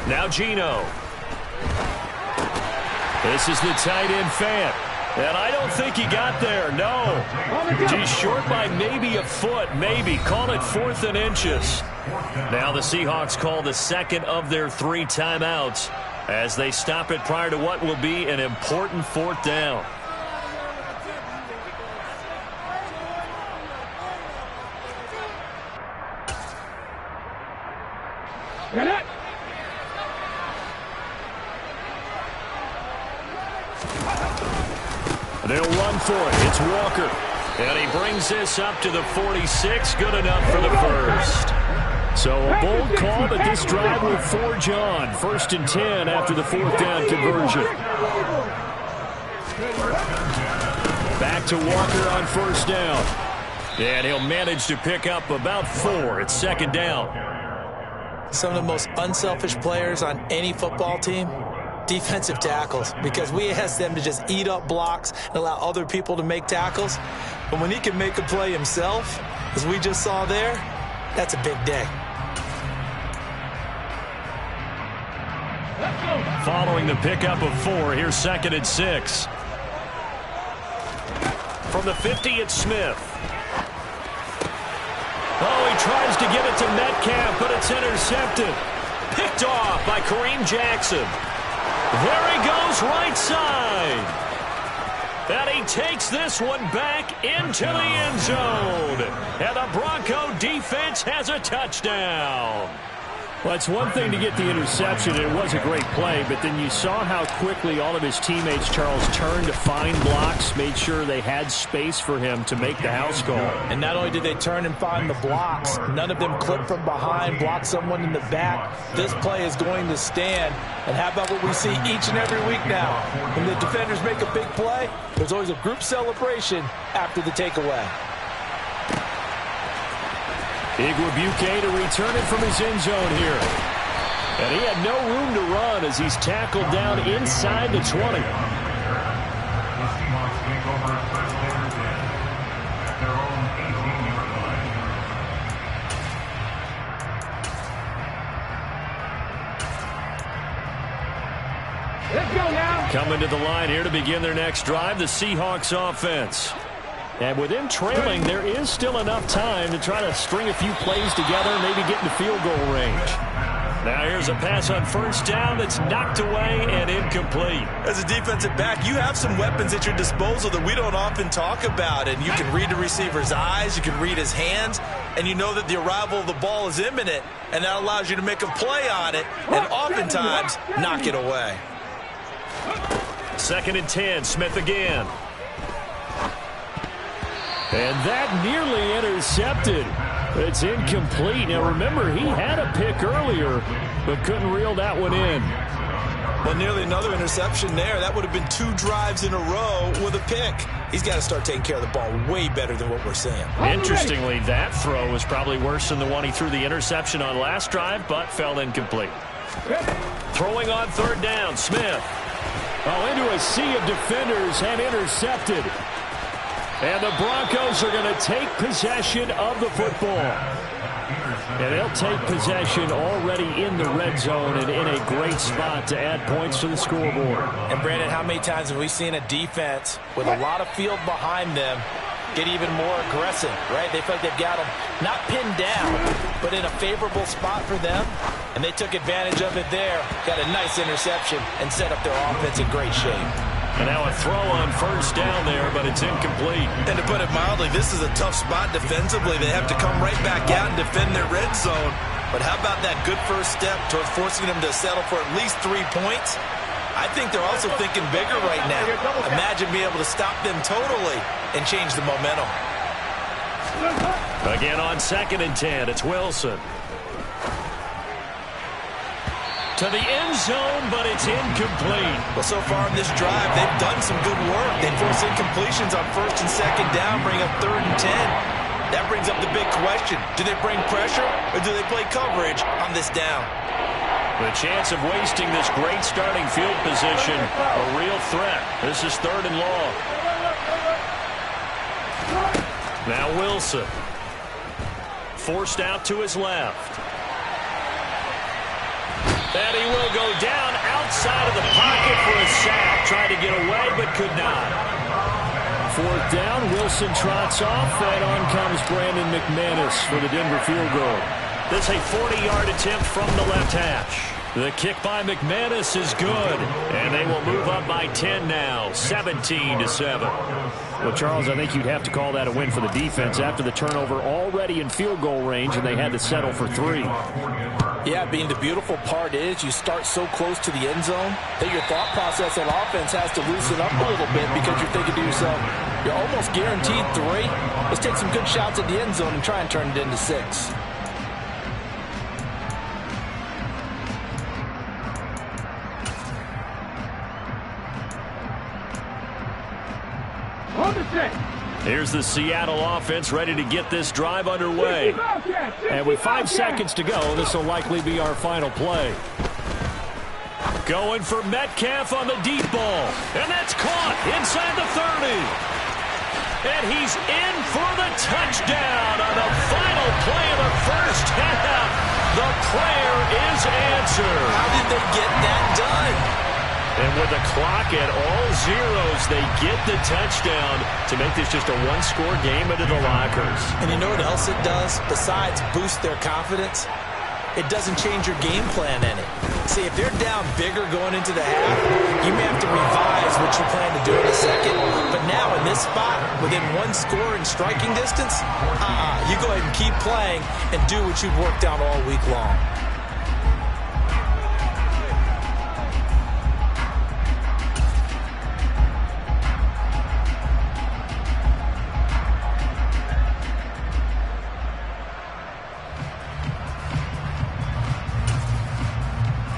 Now Geno. This is the tight end Fant. And I don't think he got there, no. He's short by maybe a foot, maybe. Call it 4th and inches. Now the Seahawks call the second of their 3 timeouts as they stop it prior to what will be an important 4th down. Get it. They'll run for it. It's Walker. And he brings this up to the 46. Good enough for the first. So a bold call, but this drive will forge on. 1st and 10 after the 4th down conversion. Back to Walker on 1st down. And he'll manage to pick up about 4. It's 2nd down. Some of the most unselfish players on any football team, defensive tackles, because we ask them to just eat up blocks and allow other people to make tackles. But when he can make a play himself, as we just saw there, that's a big day. Following the pickup of 4, here's 2nd and 6. From the 50, it's Smith. Oh, he tries to get it to Metcalf, but it's intercepted. Picked off by Kareem Jackson. There he goes, right side. And he takes this one back into the end zone. And the Bronco defense has a touchdown. Well, it's one thing to get the interception, and it was a great play, but then you saw how quickly all of his teammates, Charles, turned to find blocks, made sure they had space for him to make the house call. And not only did they turn and find the blocks, none of them clip from behind, block someone in the back. This play is going to stand. And how about what we see each and every week now? When the defenders make a big play, there's always a group celebration after the takeaway. Igwebuike to return it from his end zone here. And he had no room to run as he's tackled down inside the 20. The Seahawks take over 1st and 10 at their own 18-yard line. Let's go now. Coming to the line here to begin their next drive, the Seahawks offense. And with him trailing, there is still enough time to try to string a few plays together, maybe get into field goal range. Now here's a pass on 1st down that's knocked away and incomplete. As a defensive back, you have some weapons at your disposal that we don't often talk about. And you can read the receiver's eyes, you can read his hands, and you know that the arrival of the ball is imminent. And that allows you to make a play on it and oftentimes knock it away. 2nd and 10, Smith again. And that nearly intercepted. It's incomplete. Now, remember, he had a pick earlier, but couldn't reel that one in. Well, nearly another interception there. That would have been 2 drives in a row with a pick. He's got to start taking care of the ball way better than what we're seeing. Interestingly, that throw was probably worse than the one he threw the interception on last drive, but fell incomplete. Throwing on 3rd down, Smith. Oh, into a sea of defenders and intercepted. And the Broncos are going to take possession of the football. And they'll take possession already in the red zone and in a great spot to add points to the scoreboard. And, Brandon, how many times have we seen a defense with a lot of field behind them get even more aggressive, right? They feel like they've got them not pinned down, but in a favorable spot for them. And they took advantage of it there, got a nice interception, and set up their offense in great shape. And now a throw on 1st down there, but it's incomplete. And to put it mildly, this is a tough spot defensively. They have to come right back out and defend their red zone. But how about that good first step towards forcing them to settle for at least 3 points? I think they're also thinking bigger right now. Imagine being able to stop them totally and change the momentum. Again on 2nd and 10, it's Wilson. To the end zone, but it's incomplete. Well, so far in this drive, they've done some good work. They force incompletions on 1st and 2nd down, bring up 3rd and 10. That brings up the big question. Do they bring pressure or do they play coverage on this down? The chance of wasting this great starting field position, a real threat. This is 3rd and long. Now Wilson. Forced out to his left. And he will go down outside of the pocket for a sack. Tried to get away, but could not. 4th down, Wilson trots off, and on comes Brandon McManus for the Denver field goal. This is a 40-yard attempt from the left hash. The kick by McManus is good, and they will move up by 10 now, 17-7. Well, Charles, I think you'd have to call that a win for the defense after the turnover already in field goal range, and they had to settle for 3. Yeah, being the beautiful part is you start so close to the end zone that your thought process on offense has to loosen up a little bit because you're thinking to yourself, you're almost guaranteed 3. Let's take some good shots at the end zone and try and turn it into 6. Here's the Seattle offense ready to get this drive underway. And with 5 seconds to go, this will likely be our final play. Going for Metcalf on the deep ball. And that's caught inside the 30. And he's in for the touchdown on the final play of the first half. The prayer is answered. How did they get that done? And with the clock at all zeros, they get the touchdown to make this just a one-score game into the lockers. And you know what else it does? Besides boost their confidence, it doesn't change your game plan any. See, if they're down bigger going into the half, you may have to revise what you plan to do in a second. But now in this spot, within 1 score in striking distance, you go ahead and keep playing and do what you've worked on all week long.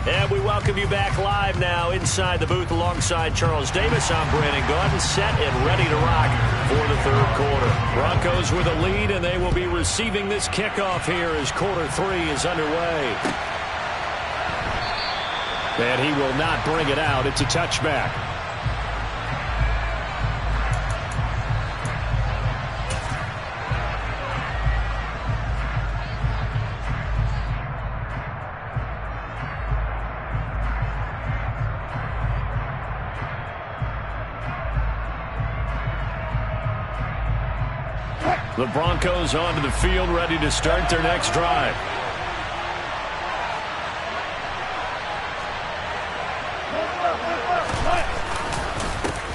And we welcome you back live now inside the booth alongside Charles Davis. I'm Brandon Gaudin, set and ready to rock for the 3rd quarter. Broncos with a lead, and they will be receiving this kickoff here as quarter 3 is underway. And he will not bring it out. It's a touchback. The Broncos onto the field, ready to start their next drive.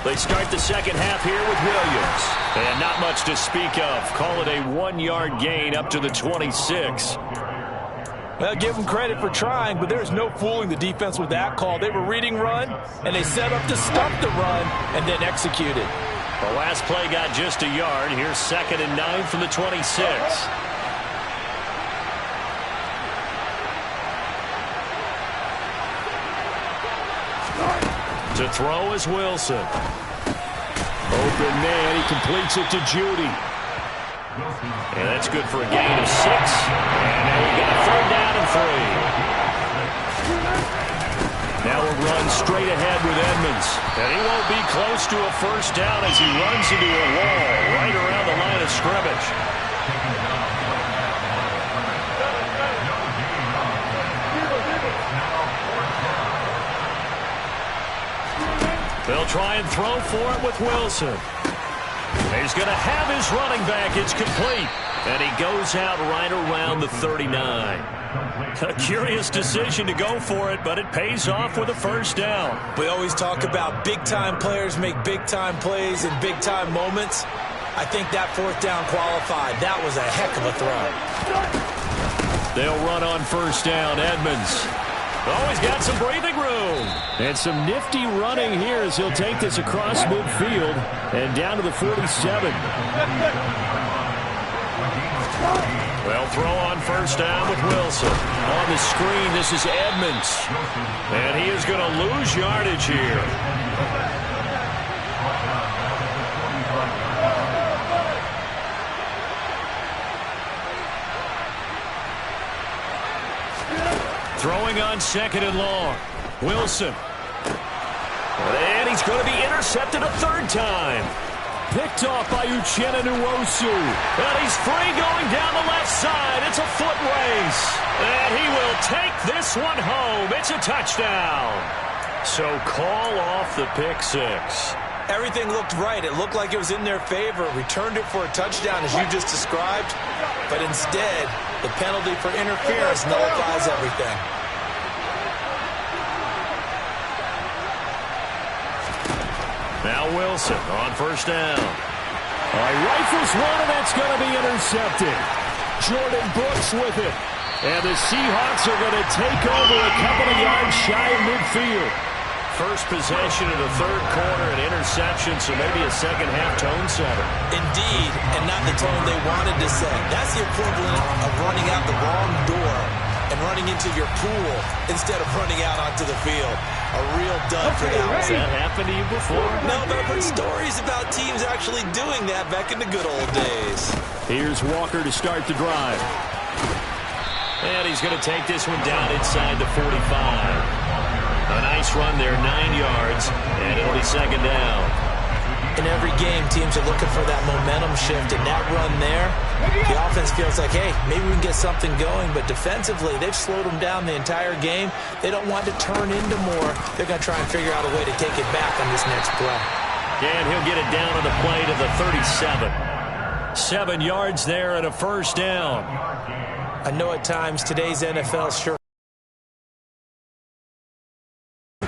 They start the second half here with Williams. And not much to speak of. Call it a 1-yard gain up to the 26. Well, give them credit for trying, but there's no fooling the defense with that call. They were reading run, and they set up to stop the run and then executed. The last play got just a yard. Here's 2nd and 9 from the 26. To throw is Wilson. Open man, he completes it to Judy. And that's good for a gain of 6. And now we've got a 3rd down and 3. Now a run straight ahead with Edmonds. And he won't be close to a first down as he runs into a wall right around the line of scrimmage. They'll try and throw for it with Wilson. He's going to have his running back. It's complete. And he goes out right around the 39. A curious decision to go for it, but it pays off with a first down. We always talk about big-time players make big-time plays in big-time moments. I think that 4th down qualified. That was a heck of a throw. They'll run on first down. Edmonds. Oh, he's got some breathing room. And some nifty running here as he'll take this across midfield and down to the 47. Well, throw on first down with Wilson. On the screen, this is Edmonds. And he is going to lose yardage here. Throwing on second and long. Wilson. And he's going to be intercepted a third time. Picked off by Uchenna Nwosu. And he's free going down the left side. It's a foot race. And he will take this one home. It's a touchdown. So call off the pick six. Everything looked right. It looked like it was in their favor. Returned it for a touchdown, as you just described. But instead, the penalty for interference nullifies everything. Now Wilson on first down. Rifles one, and that's going to be intercepted. Jordan Brooks with it. And the Seahawks are going to take over a couple of yards shy of midfield. First possession of the third quarter, an interception, so maybe a second-half tone setter. Indeed, and not the tone they wanted to set. That's the equivalent of running out the wrong door and running into your pool instead of running out onto the field. A real dud for that one. Has that happened to you before? No, but I've heard stories about teams actually doing that back in the good old days. Here's Walker to start the drive. And he's going to take this one down inside the 45. A nice run there, 9 yards, and it'll be second down. In every game, teams are looking for that momentum shift, and that run there, the offense feels like, hey, maybe we can get something going, but defensively, they've slowed them down the entire game. They don't want to turn into more. They're going to try and figure out a way to take it back on this next play. And he'll get it down on the play to the 37. 7 yards there and a first down. I know at times today's NFL sure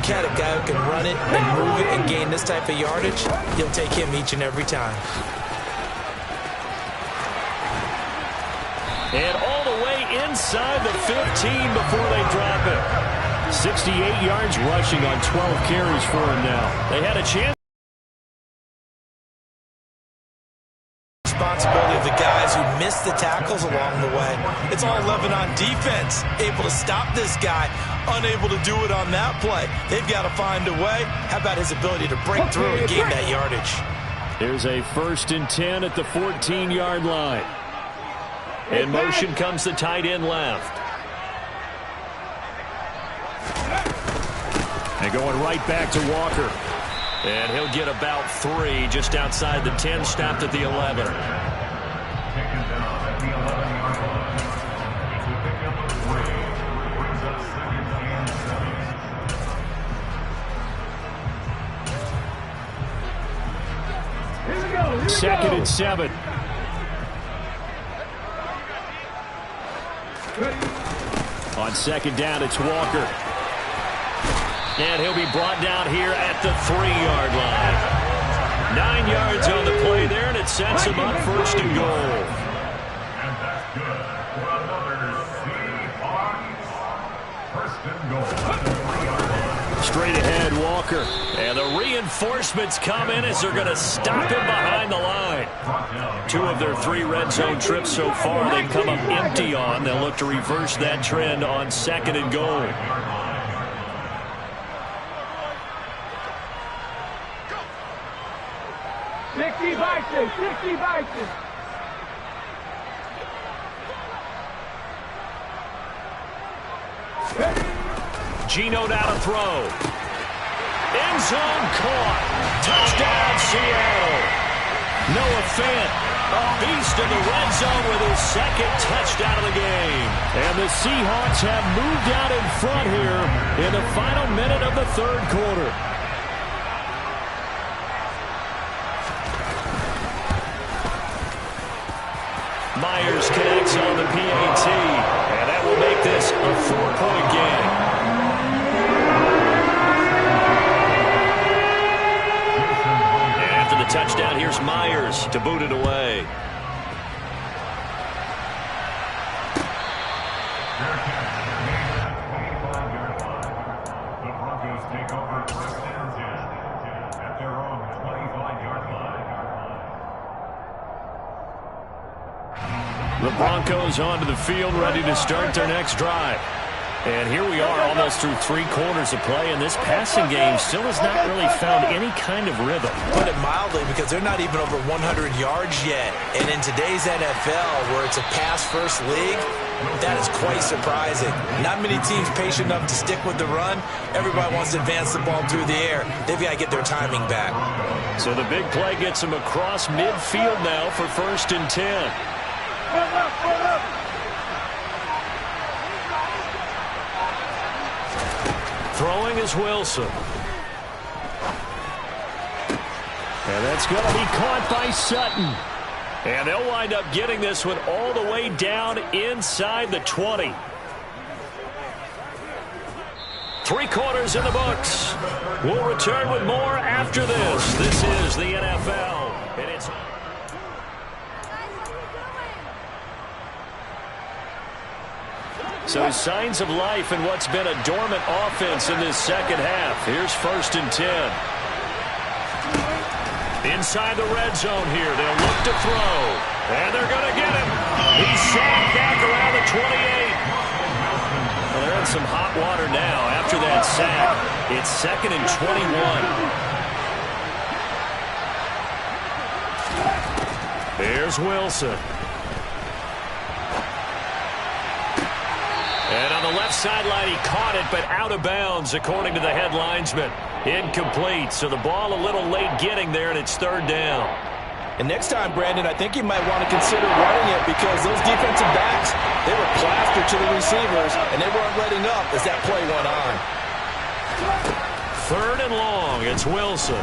had a guy who can run it and move it and gain this type of yardage. He'll take him each and every time. And all the way inside the 15 before they drop it. 68 yards rushing on 12 carries for him now. They had a chance. Responsibility of the guys who missed the tackles along the way. It's all 11 on defense. Able to stop this guy. Unable to do it on that play. They've got to find a way. How about his ability to break through and gain that yardage? There's a 1st and 10 at the 14-yard line. In motion comes the tight end left. And going right back to Walker. And he'll get about 3 just outside the 10, stopped at the 11. Taken down at the 11-yard line. It's a pickup of 3. Brings up second and 7. Here we go. 2nd and 7. On second down, it's Walker. And he'll be brought down here at the 3-yard line. 9 yards on the play there, and it sets him up first and goal. And that's good for another Seahawks first and goal at the 3-yard line. Straight ahead, Walker. And the reinforcements come in as they're going to stop him behind the line. 2 of their 3 red zone trips so far they've come up empty on. They'll look to reverse that trend on 2nd and goal. 60 Vikings, 60 Vikings. Geno down to throw. End zone caught. Touchdown, Seattle. Noah Fant, a beast in the red zone with his 2nd touchdown of the game. And the Seahawks have moved out in front here in the final minute of the 3rd quarter. Myers connects on the PAT, and that will make this a 4-point game. And after the touchdown, here's Myers to boot it away. The Broncos take over 1st and 10 at their own 25-yard line. The Broncos onto the field, ready to start their next drive. And here we are almost through 3 quarters of play, and this passing game still has not really found any kind of rhythm. Put it mildly, because they're not even over 100 yards yet. And in today's NFL, where it's a pass-first league, That is quite surprising. Not many teams patient enough to stick with the run. Everybody wants to advance the ball through the air. They've got to get their timing back. So the big play gets him across midfield now for 1st and 10. Throwing is Wilson. And that's going to be caught by Sutton. And they'll wind up getting this one all the way down inside the 20. 3 quarters in the books. We'll return with more after this. This is the NFL. And it's... So signs of life in what's been a dormant offense in this second half. Here's 1st and 10. Inside the red zone here. They'll look to throw. And they're going to get him. He's sacked back around the 28. Well, they're in some hot water now after that sack. It's 2nd and 21. There's Wilson. And on the left sideline, he caught it, but out of bounds, according to the head linesman. Incomplete, so the ball a little late getting there, and it's 3rd down. And next time, Brandon, I think you might want to consider running it because those defensive backs, they were plastered to the receivers, and they weren't letting up as that play went on. 3rd and long, it's Wilson.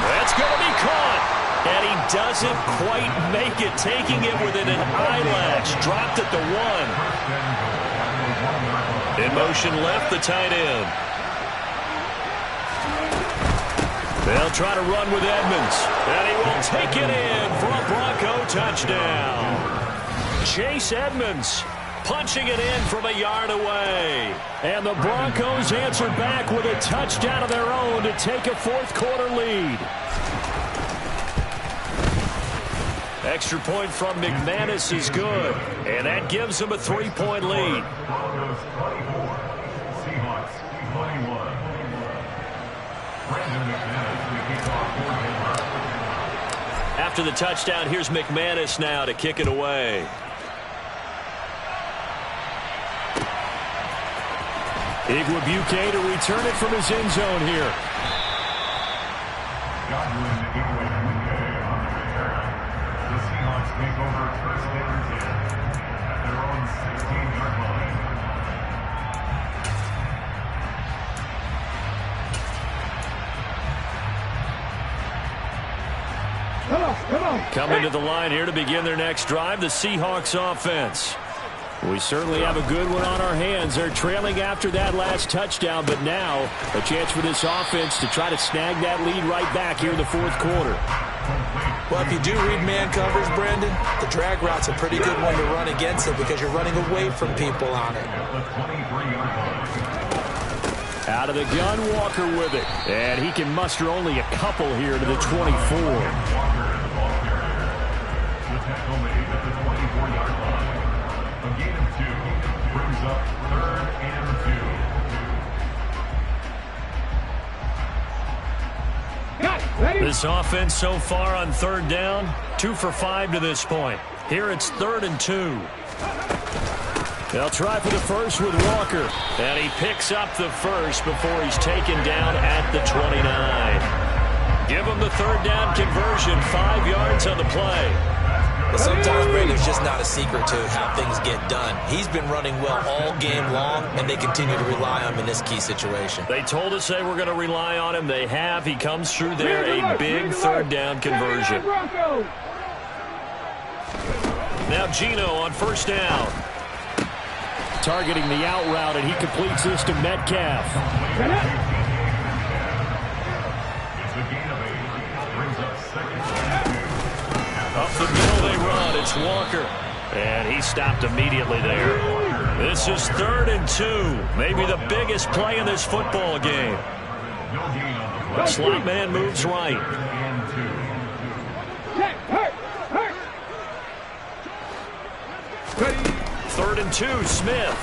That's going to be caught. And he doesn't quite make it, taking it within an eyelash. Dropped at the 1. In motion left, the tight end. They'll try to run with Edmonds. And he will take it in for a Bronco touchdown. Chase Edmonds punching it in from a yard away. And the Broncos answered back with a touchdown of their own to take a 4th quarter lead. Extra point from McManus is good, and that gives them a 3-point lead. Broncos 24, Seahawks 21. Brandon McManus to kick off for Denver. After the touchdown, here's McManus now to kick it away. Igwebuike to return it from his end zone here. Godwin Igwebuike on the return. The Seahawks take over first and 10 at their own 16-yard line. Come on. Coming to the line here to begin their next drive, the Seahawks offense. We certainly have a good one on our hands. They're trailing after that last touchdown, but now a chance for this offense to try to snag that lead right back here in the 4th quarter. Well, if you do read man coverage, Brandon, the drag route's a pretty good one to run against it because you're running away from people on it. Out of the gun, Walker with it. And he can muster only a couple here to the 24. The tackle made at the 24-yard line. A gain of 2 brings up 3rd and 2. Got it. Ready? This offense so far on 3rd down, 2 for 5 to this point. Here it's 3rd and 2. They'll try for the first with Walker. And he picks up the first before he's taken down at the 29. Give him the 3rd down conversion, 5 yards on the play. But sometimes, Brandon, there's just not a secret to how things get done. He's been running well all game long, and they continue to rely on him in this key situation. They told us they were going to rely on him. They have. He comes through there, a big 3rd down conversion. Now Geno on 1st down. Targeting the out route, and he completes this to Metcalf. It's a gain of 8. Brings up 2nd and 2. Up the middle they run. It's Walker. And he stopped immediately there. This is 3rd and 2. Maybe the biggest play in this football game. No gain on the play. Slot man moves right. 3rd and 2. Ready? 3rd and 2, Smith.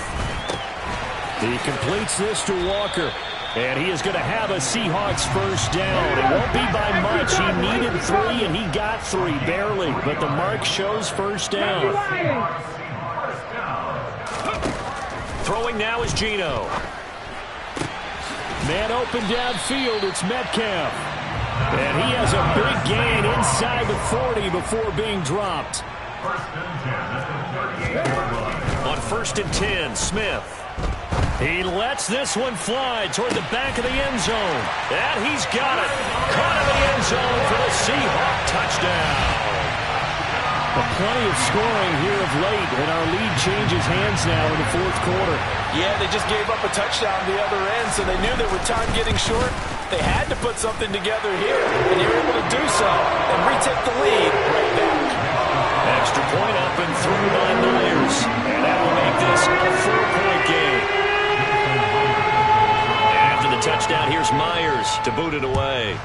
He completes this to Walker. And he is going to have a Seahawks first down. It won't be by much. He needed 3, and he got 3, barely. But the mark shows first down. Throwing now is Geno. Man open downfield, it's Metcalf. And he has a big gain inside the 40 before being dropped. On 1st and 10, Smith. He lets this one fly toward the back of the end zone. And he's got it. Caught in the end zone for the Seahawk touchdown. Plenty of scoring here of late, and our lead changes hands now in the 4th quarter. Yeah, they just gave up a touchdown the other end, so they knew that with time getting short, they had to put something together here, and they were able to do so and retake the lead right back. Extra point up and through by Myers, and that will make this a 4-point game. After the touchdown, here's Myers to boot it away.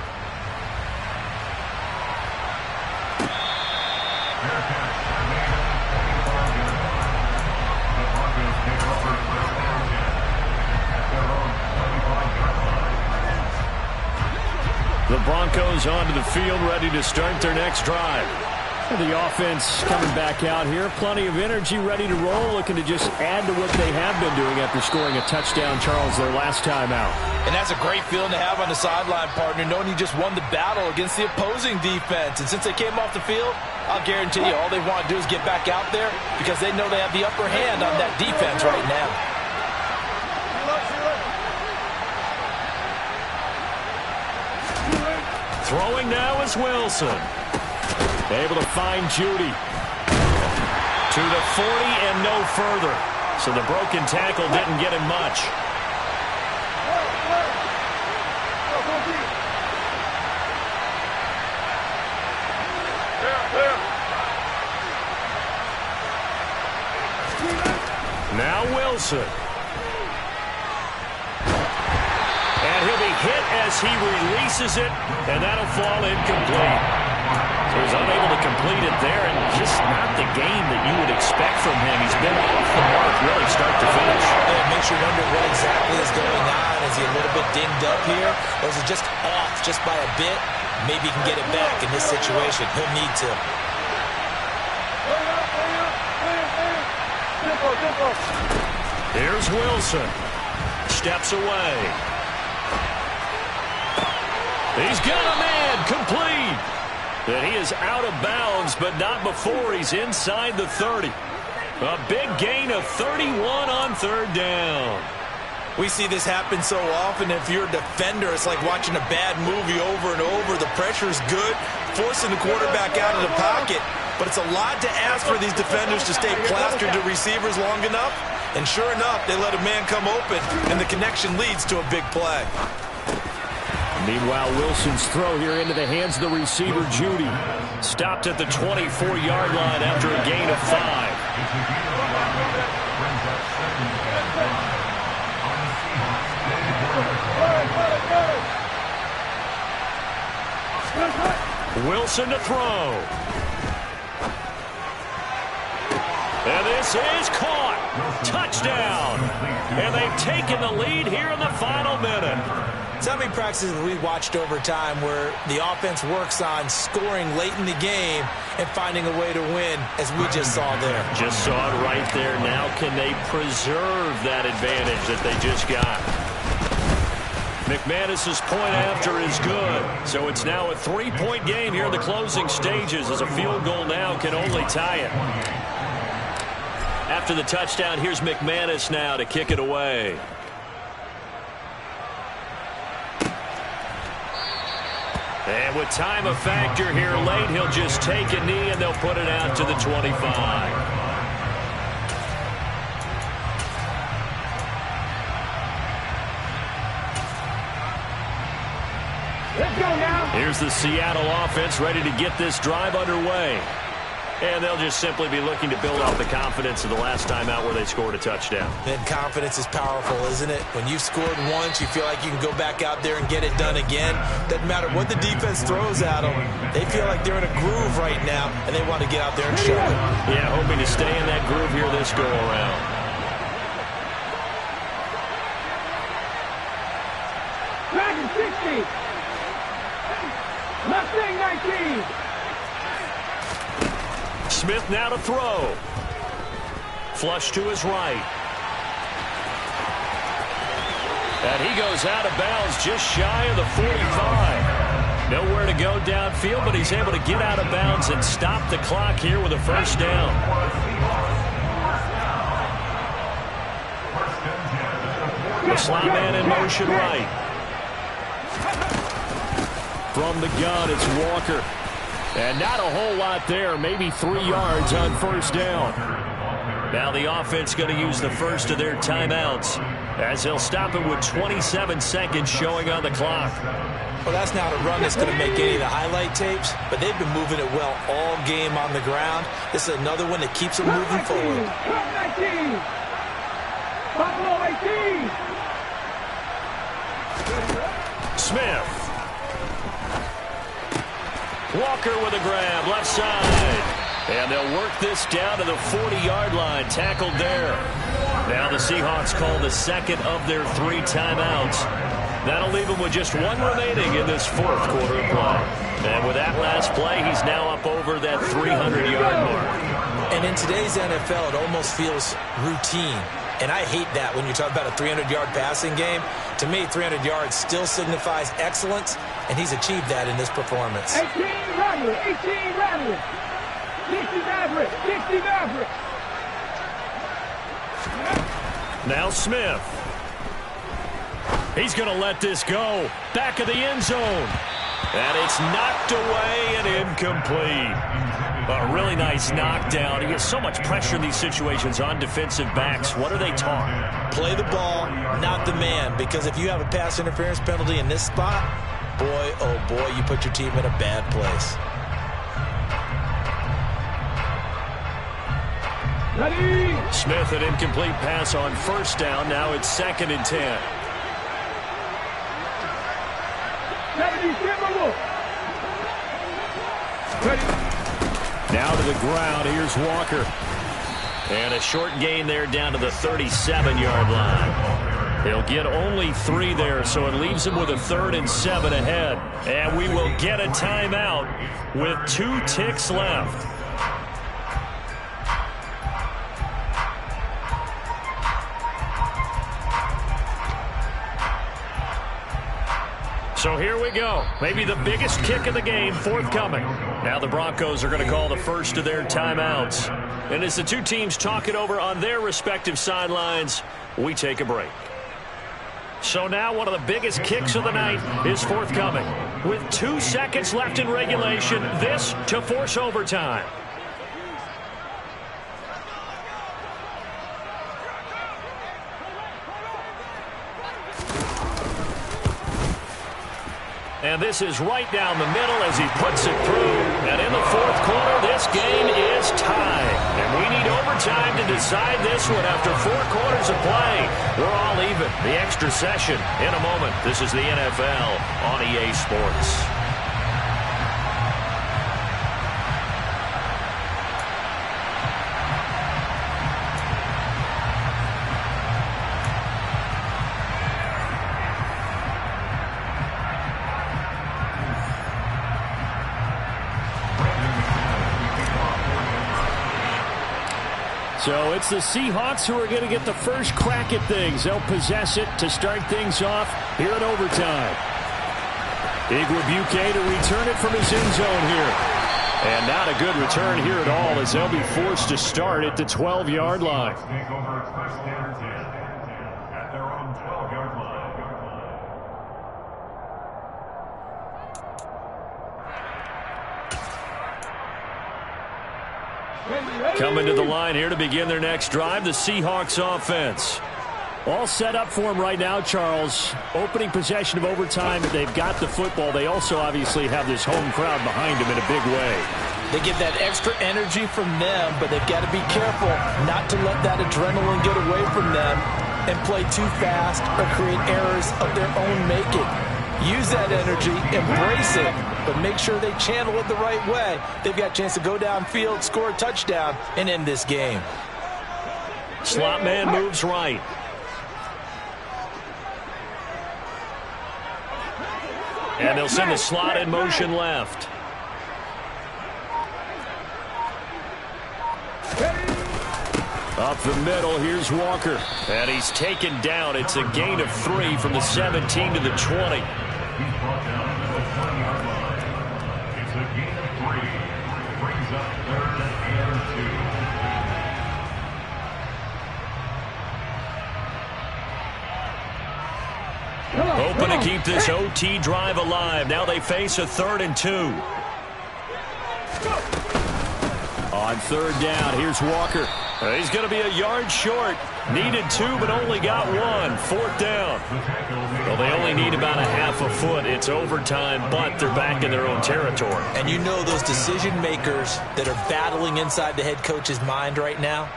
The Broncos onto the field, ready to start their next drive. The offense coming back out here. Plenty of energy, ready to roll, looking to just add to what they have been doing after scoring a touchdown, Charles, their last time out. And that's a great feeling to have on the sideline, partner, knowing you just won the battle against the opposing defense. And since they came off the field, I'll guarantee you all they want to do is get back out there because they know they have the upper hand on that defense right now. Throwing now is Wilson. Able to find Judy. To the 40 and no further. So the broken tackle didn't get him much. Now Wilson. And he'll be hit as he releases it, and that'll fall incomplete. So he's unable to complete it there, and just not the game that you would expect from him. He's been off the mark really start to finish. Yeah, it makes you wonder what exactly is going on. Is he a little bit dinged up here? Or is it just off just by a bit? Maybe he can get it back in this situation. He'll need to. Here's Wilson. Steps away. He's got a man complete. And he is out of bounds, but not before he's inside the 30. A big gain of 31 on 3rd down. We see this happen so often. If you're a defender, it's like watching a bad movie over and over. The pressure's good, forcing the quarterback out of the pocket. But it's a lot to ask for these defenders to stay plastered to receivers long enough. And sure enough, they let a man come open, and the connection leads to a big play. Meanwhile, Wilson's throw here into the hands of the receiver, Judy. Stopped at the 24-yard line after a gain of 5. Wilson to throw. And this is caught. Touchdown. And they've taken the lead here in the final minute. So how many practices we watched over time where the offense works on scoring late in the game and finding a way to win, as we just saw there? Just saw it right there. Now can they preserve that advantage that they just got? McManus's point after is good. So it's now a 3-point game here in the closing stages, as a field goal now can only tie it. After the touchdown, here's McManus now to kick it away. And with time a factor here late, he'll just take a knee and they'll put it out to the 25. Let's go now. Here's the Seattle offense ready to get this drive underway. And they'll just simply be looking to build off the confidence of the last time out where they scored a touchdown. And confidence is powerful, isn't it? When you've scored once, you feel like you can go back out there and get it done again. Doesn't matter what the defense throws at them. They feel like they're in a groove right now, and they want to get out there and show it. Yeah, hoping to stay in that groove here this go-around. Dragon 60. Mustang 19. Smith now to throw. Flush to his right. And he goes out of bounds just shy of the 45. Nowhere to go downfield, but he's able to get out of bounds and stop the clock here with a first down. The slot man in motion right. From the gun, it's Walker. And not a whole lot there, maybe 3 yards on first down. Now the offense going to use the first of their timeouts as they'll stop it with 27 seconds showing on the clock. Well, that's not a run that's going to make any of the highlight tapes, but they've been moving it well all game on the ground. This is another one that keeps them moving forward. 19. Buffalo 18. Smith. Walker with a grab, left side. And they'll work this down to the 40-yard line, tackled there. Now the Seahawks call the second of their 3 timeouts. That'll leave them with just 1 remaining in this fourth quarter of play. And with that last play, he's now up over that 300-yard mark. And in today's NFL, it almost feels routine. And I hate that when you talk about a 300-yard passing game. To me, 300 yards still signifies excellence, and he's achieved that in this performance. 18 Rattler, 18 Rattler. 60 Maverick, 60 Maverick. Now Smith. He's going to let this go. Back of the end zone. And it's knocked away and incomplete. A really nice knockdown. He gets so much pressure in these situations on defensive backs. What are they taught? Play the ball, not the man. Because if you have a pass interference penalty in this spot, boy, oh boy, you put your team in a bad place. Ready. Smith, an incomplete pass on first down. Now it's 2nd and 10. 70 Timberwolf. Ready. Now to the ground. Here's Walker. And a short gain there down to the 37-yard line. He'll get only 3 there, so it leaves him with a 3rd and 7 ahead. And we will get a timeout with 2 ticks left. So here we go. Maybe the biggest kick of the game forthcoming. Now the Broncos are going to call the first of their timeouts. And as the 2 teams talk it over on their respective sidelines, we take a break. So now one of the biggest kicks of the night is forthcoming. With 2 seconds left in regulation, this to force overtime. And this is right down the middle as he puts it through. And in the fourth quarter, this game is tied. And we need overtime to decide this one after 4 quarters of play. We're all even. The extra session in a moment. This is the NFL on EA Sports. So it's the Seahawks who are going to get the first crack at things. They'll possess it to start things off here in overtime. Igwebuike to return it from his end zone here. And not a good return here at all as they'll be forced to start at the 12-yard line. Take over first and 10 at their own 12-yard line. Coming to the line here to begin their next drive, the Seahawks offense. All set up for them right now, Charles. Opening possession of overtime, they've got the football. They also obviously have this home crowd behind them in a big way. They get that extra energy from them, but they've got to be careful not to let that adrenaline get away from them and play too fast or create errors of their own making. Use that energy, embrace it, but make sure they channel it the right way. They've got a chance to go downfield, score a touchdown, and end this game. Slot man moves right. And they'll send the slot in motion left. Up the middle, here's Walker. And he's taken down. It's a gain of 3 from the 17 to the 20. He's brought down to the 20-yard line. It's a gain of 3. Brings up 3rd and 2. Hoping to keep this OT drive alive. Now they face a 3rd and 2. On 3rd down, here's Walker. He's going to be a yard short. Needed 2, but only got 1. 4th down. Well, they only need about a half a foot. It's overtime, but they're back in their own territory. And you know those decision makers that are battling inside the head coach's mind right now?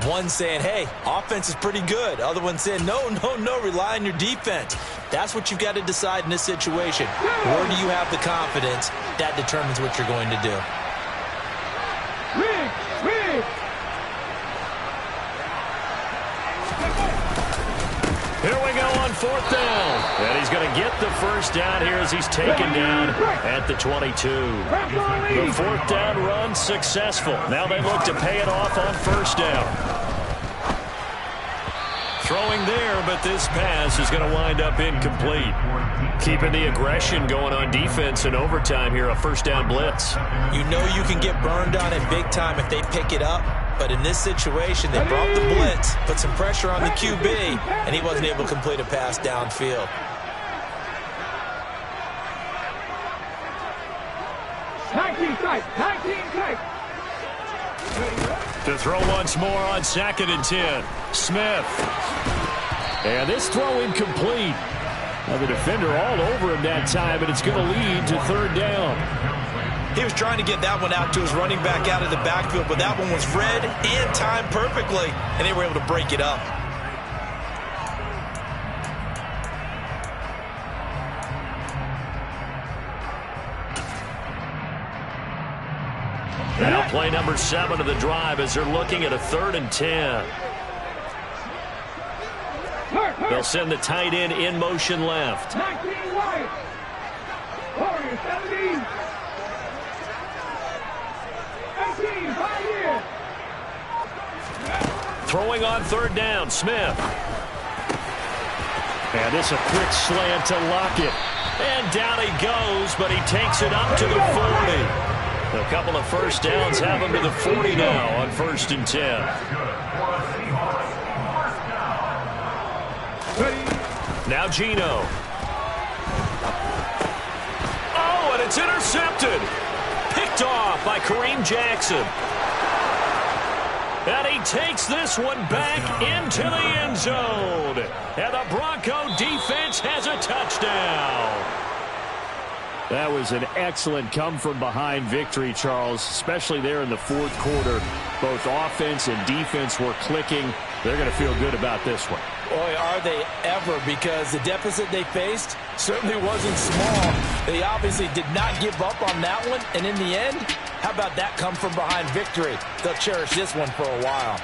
One saying, hey, offense is pretty good. Other one saying, no, rely on your defense. That's what you've got to decide in this situation. Where do you have the confidence? That determines what you're going to do. Here we go on 4th down. And he's going to get the first down here as he's taken down at the 22. The 4th down run successful. Now they look to pay it off on 1st down. Throwing there, but this pass is going to wind up incomplete. Keeping the aggression going on defense in overtime here, a 1st down blitz. You know you can get burned on it big time if they pick it up. But in this situation, they brought the blitz, put some pressure on the QB, and he wasn't able to complete a pass downfield. To throw once more on 2nd and 10. Smith. And this throw incomplete. Now the defender all over him that time, but it's going to lead to 3rd down. He was trying to get that one out to his running back out of the backfield, but that one was read and timed perfectly, and they were able to break it up. Now play number 7 of the drive as they're looking at a 3rd and 10. They'll send the tight end in motion left. 19 White. Warriors 17. 18, 5 years. Throwing on 3rd down, Smith. And this a quick slant to Lockett. And down he goes, but he takes it up to the 40. A couple of 1st downs have him to the 40 now on 1st and 10. Now Geno. Oh, and it's intercepted. Picked off by Kareem Jackson. And he takes this one back into the end zone. And the Bronco defense has a touchdown. That was an excellent come-from-behind victory, Charles, especially there in the 4th quarter. Both offense and defense were clicking. They're going to feel good about this one. Boy, are they ever, because the deficit they faced certainly wasn't small. They obviously did not give up on that one, and in the end, how about that come-from-behind victory? They'll cherish this one for a while.